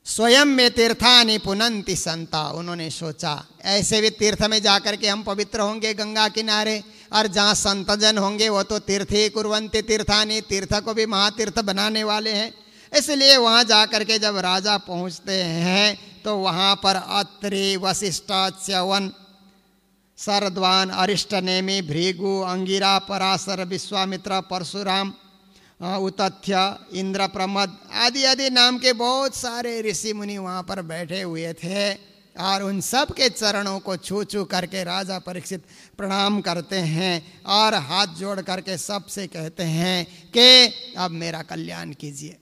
स्वयं में तीर्थानि पुनंति संता, उन्होंने सोचा ऐसे भी तीर्थ में जाकर के हम पवित्र होंगे गंगा किनारे, और जहाँ संतजन होंगे वो तो तीर्थ ही कुर्वन्ति तीर्थानि, तीर्थ को भी महातीर्थ बनाने वाले हैं। इसलिए वहाँ जाकर के जब राजा पहुँचते हैं तो वहाँ पर अत्रि वशिष्ठ च्यवन शरद्वान अरिष्टनेमि भृगु अंगिरा पराशर विश्वामित्र परशुराम उतथ्य इंद्र प्रमद आदि आदि नाम के बहुत सारे ऋषि मुनि वहाँ पर बैठे हुए थे, और उन सब के चरणों को छू छू करके राजा परीक्षित प्रणाम करते हैं और हाथ जोड़ करके सबसे कहते हैं कि अब मेरा कल्याण कीजिए।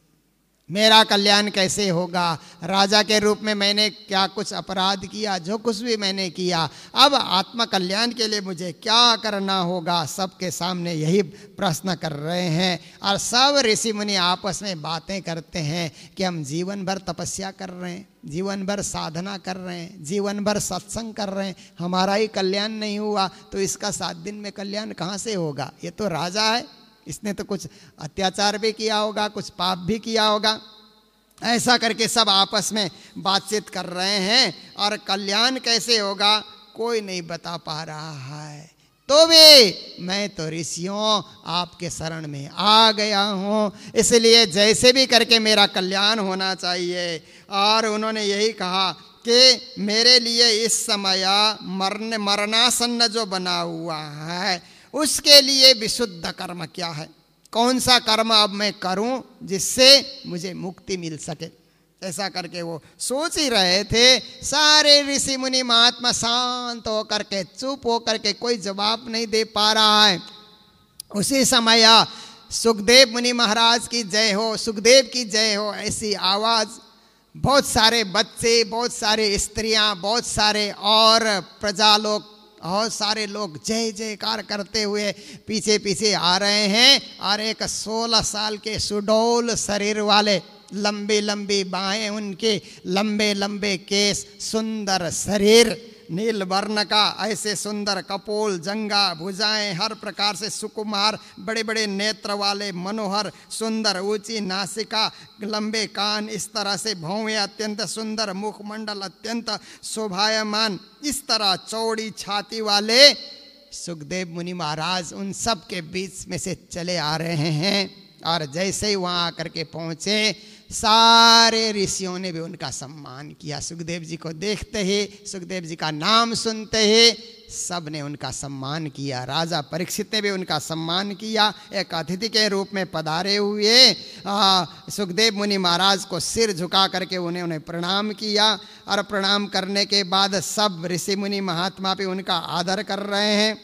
मेरा कल्याण कैसे होगा, राजा के रूप में मैंने क्या कुछ अपराध किया, जो कुछ भी मैंने किया, अब आत्म कल्याण के लिए मुझे क्या करना होगा, सबके सामने यही प्रश्न कर रहे हैं। और सब ऋषि मुनि आपस में बातें करते हैं कि हम जीवन भर तपस्या कर रहे हैं, जीवन भर साधना कर रहे हैं, जीवन भर सत्संग कर रहे हैं, हमारा ही कल्याण नहीं हुआ तो इसका 7 दिन में कल्याण कहाँ से होगा। ये तो राजा है, इसने तो कुछ अत्याचार भी किया होगा, कुछ पाप भी किया होगा। ऐसा करके सब आपस में बातचीत कर रहे हैं, और कल्याण कैसे होगा कोई नहीं बता पा रहा है। तो भी मैं तो ऋषियों आपके शरण में आ गया हूँ, इसलिए जैसे भी करके मेरा कल्याण होना चाहिए। और उन्होंने यही कहा कि मेरे लिए इस समय मरणासन्न जो बना हुआ है उसके लिए विशुद्ध कर्म क्या है, कौन सा कर्म अब मैं करूं जिससे मुझे मुक्ति मिल सके। ऐसा करके वो सोच ही रहे थे। सारे ऋषि मुनि महात्मा शांत होकर के चुप होकर के कोई जवाब नहीं दे पा रहा है। उसी समय सुखदेव मुनि महाराज की जय हो, सुखदेव की जय हो, ऐसी आवाज बहुत सारे बच्चे, बहुत सारे स्त्रियां, बहुत सारे और प्रजा लोग, बहुत सारे लोग जय जयकार करते हुए पीछे पीछे आ रहे हैं। और एक 16 साल के सुडौल शरीर वाले, लंबी लंबी बाहें, उनके लंबे लंबे केस, सुंदर शरीर नील वर्ण का, ऐसे सुंदर कपोल, जंगा, भुजाएं, हर प्रकार से सुकुमार, बड़े बड़े नेत्र वाले, मनोहर, सुंदर, ऊंची नासिका, लंबे कान, इस तरह से भौवें, अत्यंत सुंदर मुखमंडल, अत्यंत शोभायमान, इस तरह चौड़ी छाती वाले सुखदेव मुनि महाराज उन सब के बीच में से चले आ रहे हैं। और जैसे ही वहाँ आकर के पहुँचे सारे ऋषियों ने भी उनका सम्मान किया। सुखदेव जी को देखते ही, सुखदेव जी का नाम सुनते ही सब ने उनका सम्मान किया। राजा परीक्षित ने भी उनका सम्मान किया। एक अतिथि के रूप में पधारे हुए सुखदेव मुनि महाराज को सिर झुका करके उन्हें प्रणाम किया। और प्रणाम करने के बाद सब ऋषि मुनि महात्मा भी उनका आदर कर रहे हैं।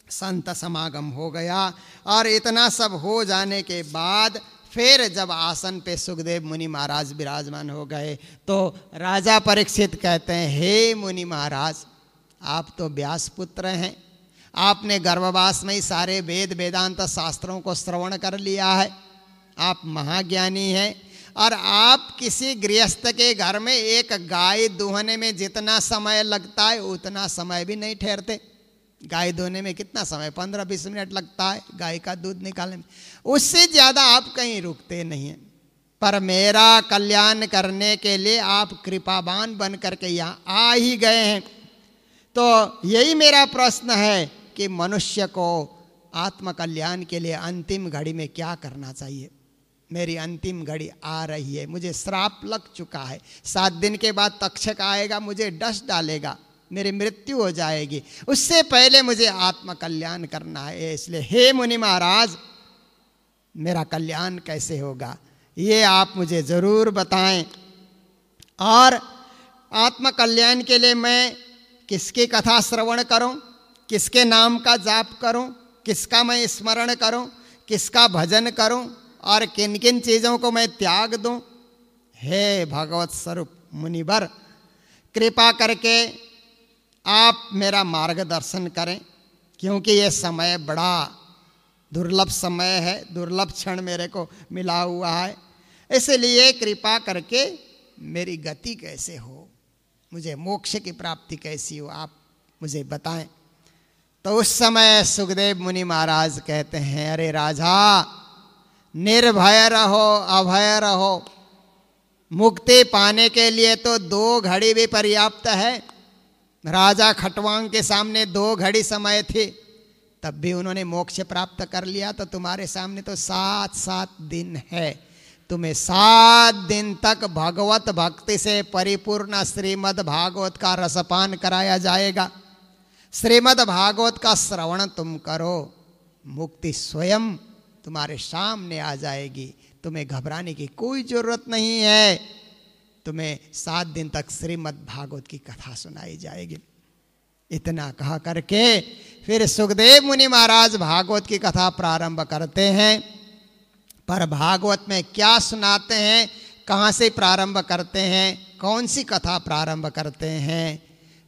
संत समागम हो गया। और इतना सब हो जाने के बाद फिर जब आसन पे सुखदेव मुनि महाराज विराजमान हो गए तो राजा परीक्षित कहते हैं, हे मुनि महाराज, आप तो व्यास पुत्र हैं, आपने गर्भवास में ही सारे वेद वेदांत शास्त्रों को श्रवण कर लिया है, आप महाज्ञानी हैं, और आप किसी गृहस्थ के घर में एक गाय दूहने में जितना समय लगता है उतना समय भी नहीं ठहरते। गाय धोने में कितना समय, 15-20 मिनट लगता है गाय का दूध निकालने में, उससे ज़्यादा आप कहीं रुकते नहीं हैं। पर मेरा कल्याण करने के लिए आप कृपावान बन करके यहाँ आ ही गए हैं। तो यही मेरा प्रश्न है कि मनुष्य को आत्म कल्याण के लिए अंतिम घड़ी में क्या करना चाहिए। मेरी अंतिम घड़ी आ रही है, मुझे श्राप लग चुका है, 7 दिन के बाद तक्षक आएगा, मुझे डस डालेगा, मेरी मृत्यु हो जाएगी, उससे पहले मुझे आत्म कल्याण करना है। इसलिए हे मुनि महाराज, मेरा कल्याण कैसे होगा ये आप मुझे ज़रूर बताएं। और आत्म कल्याण के लिए मैं किसकी कथा श्रवण करूं, किसके नाम का जाप करूं, किसका मैं स्मरण करूं, किसका भजन करूं, और किन किन चीज़ों को मैं त्याग दूं। हे भगवत स्वरूप मुनिवर, कृपा करके आप मेरा मार्गदर्शन करें, क्योंकि ये समय बड़ा दुर्लभ समय है, दुर्लभ क्षण मेरे को मिला हुआ है। इसलिए कृपा करके मेरी गति कैसे हो, मुझे मोक्ष की प्राप्ति कैसी हो, आप मुझे बताएं। तो उस समय सुखदेव मुनि महाराज कहते हैं, अरे राजा, निर्भय रहो, अभय रहो। मुक्ति पाने के लिए तो 2 घड़ी भी पर्याप्त है। राजा खटवांग के सामने 2 घड़ी समय थी, तब भी उन्होंने मोक्ष प्राप्त कर लिया। तो तुम्हारे सामने तो 7 दिन है, तुम्हें 7 दिन तक भगवत भक्ति से परिपूर्ण श्रीमद् भागवत का रसपान कराया जाएगा। श्रीमद् भागवत का श्रवण तुम करो, मुक्ति स्वयं तुम्हारे सामने आ जाएगी, तुम्हें घबराने की कोई जरूरत नहीं है। तुम्हें 7 दिन तक श्रीमद् भागवत की कथा सुनाई जाएगी। इतना कहा करके फिर सुखदेव मुनि महाराज भागवत की कथा प्रारंभ करते हैं। पर भागवत में क्या सुनाते हैं, कहाँ से प्रारंभ करते हैं, कौन सी कथा प्रारंभ करते हैं,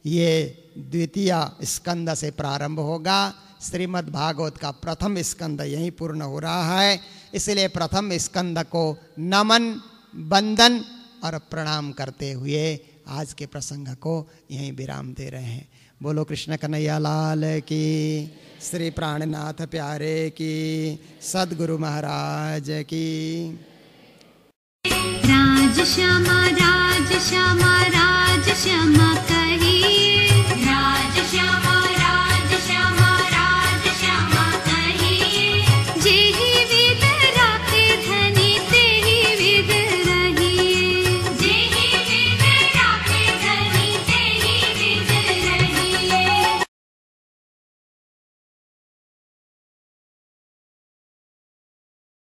ये द्वितीय स्कंद से प्रारंभ होगा। श्रीमद् भागवत का प्रथम स्कंद यहीं पूर्ण हो रहा है, इसलिए प्रथम स्कंद को नमन, वंदन और प्रणाम करते हुए आज के प्रसंग को यहीं विराम दे रहे हैं। बोलो कृष्ण कन्हैया लाल की, श्री प्राणनाथ प्यारे की, सद्गुरु महाराज की। राज श्यामा राज श्यामा